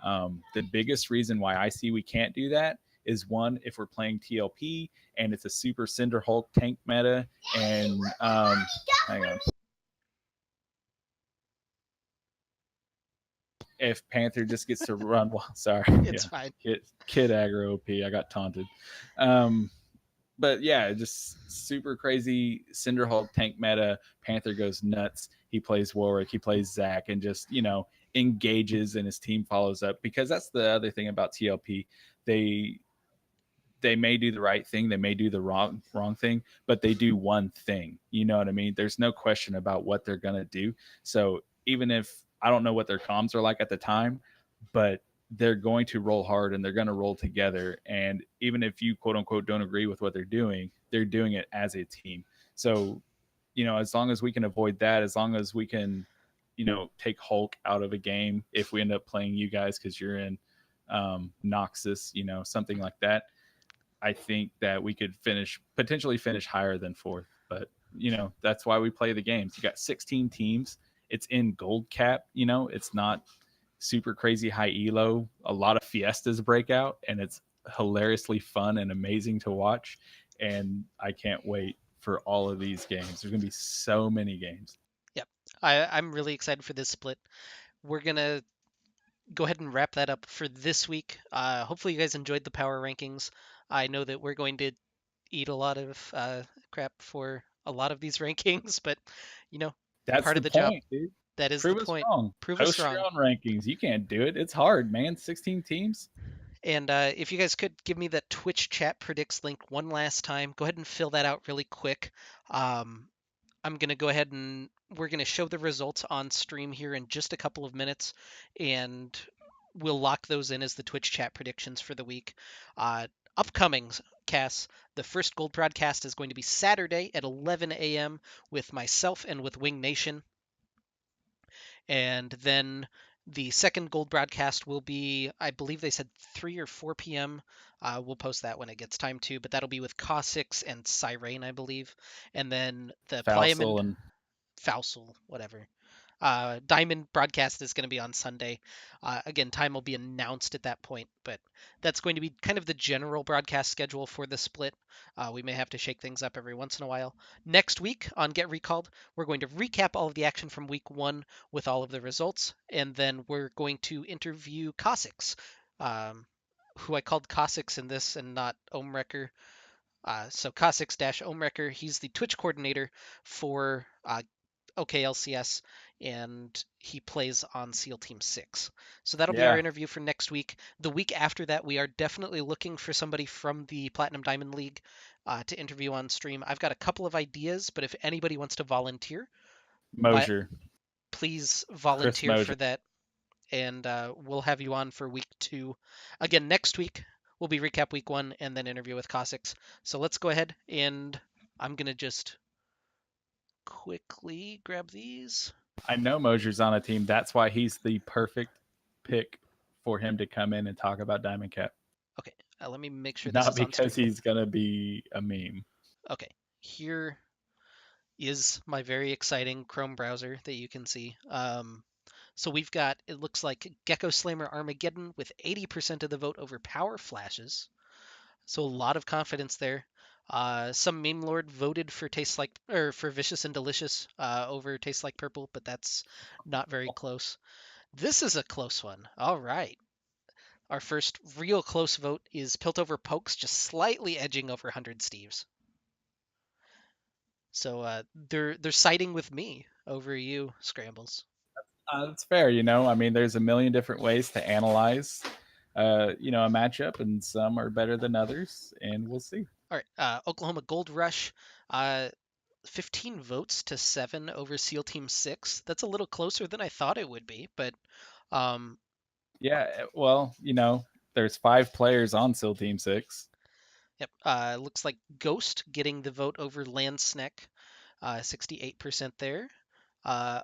The biggest reason why I see we can't do that is one, if we're playing TLP and it's a super Cinder Hulk tank meta, and hang on, if Panther just gets to run, well, sorry, It's yeah, fine. kid aggro OP, I got taunted. Um, but yeah, just super crazy Cinder Hulk tank meta. Panther goes nuts. He plays Warwick, he plays Zach, and just engages, and his team follows up. Because that's the other thing about TLP. They they may do the right thing, they may do the wrong thing, but they do one thing. You know what I mean? There's no question about what they're gonna do. So even if I don't know what their comms are like at the time, but they're going to roll hard and they're going to roll together. And even if you quote unquote don't agree with what they're doing it as a team. So, as long as we can avoid that, as long as we can, take Hulk out of a game if we end up playing you guys because you're in Noxus, something like that, I think that we could potentially finish higher than fourth. But that's why we play the games. You got 16 teams. It's in gold cap. It's not super crazy high elo. A lot of fiestas break out, and it's hilariously fun and amazing to watch. And I can't wait for all of these games. There's gonna be so many games. Yep. I'm really excited for this split. We're gonna go ahead and wrap that up for this week. Hopefully you guys enjoyed the power rankings. I know that we're going to eat a lot of crap for a lot of these rankings, but you know, That's part the of the job. point, dude. That is the Prove us point. wrong. Prove us Post your wrong. own rankings. You can't do it. It's hard, man. 16 teams. And if you guys could give me that Twitch chat predicts link one last time, go ahead and fill that out really quick. Um, I'm going to go ahead and we're going to show the results on stream here in just a couple of minutes, and we'll lock those in as the Twitch chat predictions for the week. Upcoming, Cass, the first gold broadcast is going to be Saturday at 11 a.m. with myself and with Wing Nation. And then the second gold broadcast will be, I believe they said 3 or 4 p.m. We'll post that when it gets time to, but that'll be with Cossix and Siren, I believe. And then the Falsel Diamond, and Fousel, whatever. Diamond broadcast is going to be on Sunday. Again, time will be announced at that point, but that's going to be kind of the general broadcast schedule for the split. We may have to shake things up every once in a while. Next week on Get Recalled, we're going to recap all of the action from week one with all of the results, and then we're going to interview Cossix, um, who I called Cossix in this and not Omrecker. So Cossix-Omrecker, he's the Twitch coordinator for OK LCS, and he plays on SEAL Team 6. So that'll be our Yeah, interview for next week. The week after that, we are definitely looking for somebody from the Platinum Diamond League to interview on stream. I've got a couple of ideas, but if anybody wants to volunteer, by Mosier, please Chris volunteer for Mosier. that, and we'll have you on for week 2. Again, next week we'll be recap week 1 and then interview with Cossacks. So let's go ahead and I'm gonna just quickly grab these. I know Mosier's on a team. That's why he's the perfect pick for him to come in and talk about Diamond Cap. Okay, let me make sure this Not is on because screen. he's gonna be a meme. Okay, here is my very exciting Chrome browser that you can see. So we've got, it looks like Gecko Slammer Armageddon with 80% of the vote over Power Flashes. So a lot of confidence there. Some meme lord voted for Tastes Like, or for Vicious and Delicious over Tastes Like Purple, but that's not very close. This is a close one. All right. Our first real close vote is Piltover Pokes, just slightly edging over 100 Steves. So they're siding with me over you, Scrambles. It's fair, you know. I mean, there's a million different ways to analyze, a matchup, and some are better than others, and we'll see. All right, Oklahoma Gold Rush, uh, 15 votes to 7 over SEAL Team 6. That's a little closer than I thought it would be, but um, Yeah, well, there's 5 players on SEAL Team 6. yep. Looks like Ghost getting the vote over Landsneck, 68% there.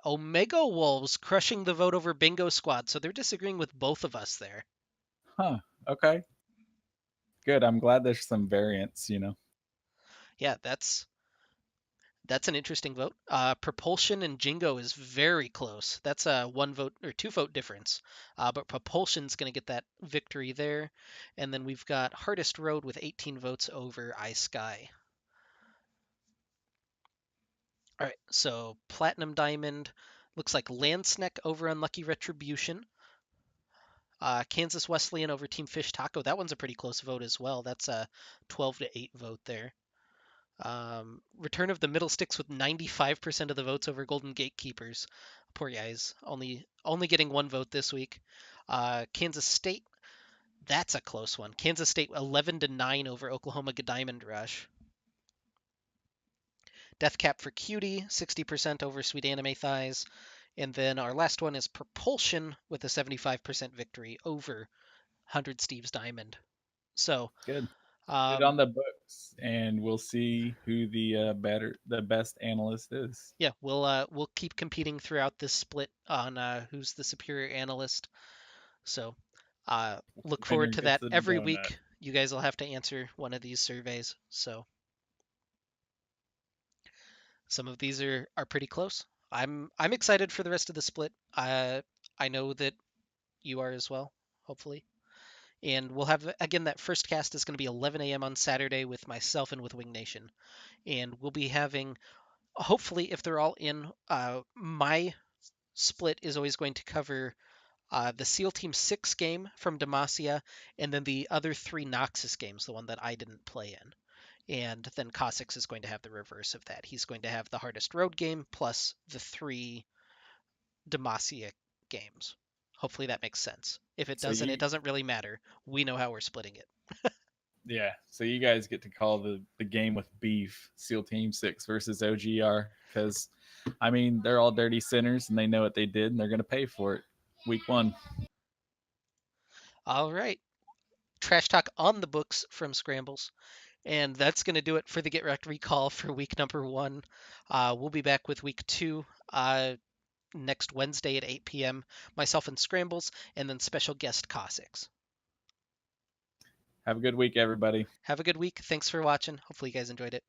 Omega Wolves crushing the vote over Bingo Squad, so they're disagreeing with both of us there. Huh. Okay. Good. I'm glad there's some variance. Yeah, that's an interesting vote. Propulsion and Jingo is very close. That's a 1 vote or 2 vote difference. But Propulsion's going to get that victory there. And then we've got Hardest Road with 18 votes over iSky. All right, so Platinum Diamond looks like Landsneck over Unlucky Retribution. Kansas Wesleyan over Team Fish Taco. That one's a pretty close vote as well. That's a 12 to 8 vote there. Return of the Middle Sticks with 95% of the votes over Golden Gatekeepers. Poor guys, only getting 1 vote this week. Kansas State, that's a close one. Kansas State 11 to 9 over Oklahoma Diamond Rush. Death Cap for Cutie, 60% over Sweet Anime Thighs. And then our last one is Propulsion with a 75% victory over 100 Steve's Diamond. So, Good. Put it on um, the books, and we'll see who the best analyst is. yeah, we'll keep competing throughout this split on who's the superior analyst. So, look Winner forward to gets that a every donut. week. You guys will have to answer one of these surveys. So, some of these are pretty close. I'm excited for the rest of the split. I know that you are as well, hopefully. And we'll have again that first cast is going to be 11 a.m. on Saturday with myself and with Wing Nation, and we'll be having hopefully if they're all in. My split is always going to cover the SEAL Team 6 game from Demacia, and then the other 3 Noxus games, the one that I didn't play in. And then Cossacks is going to have the reverse of that. He's going to have the hardest road game plus the 3 Demacia games. Hopefully that makes sense. If it So doesn't, it you, doesn't really matter. We know how we're splitting it. yeah. So you guys get to call the game with beef. SEAL Team 6 versus OGR, because I mean they're all dirty sinners and they know what they did and they're gonna pay for it. Week 1. All right. Trash talk on the books from Scrambles. And that's going to do it for the Get Wrecked recall for week number 1. We'll be back with week 2 next Wednesday at 8 p.m. Myself and Scrambles, and then special guest Cossacks. Have a good week, everybody. Have a good week. Thanks for watching. Hopefully, you guys enjoyed it.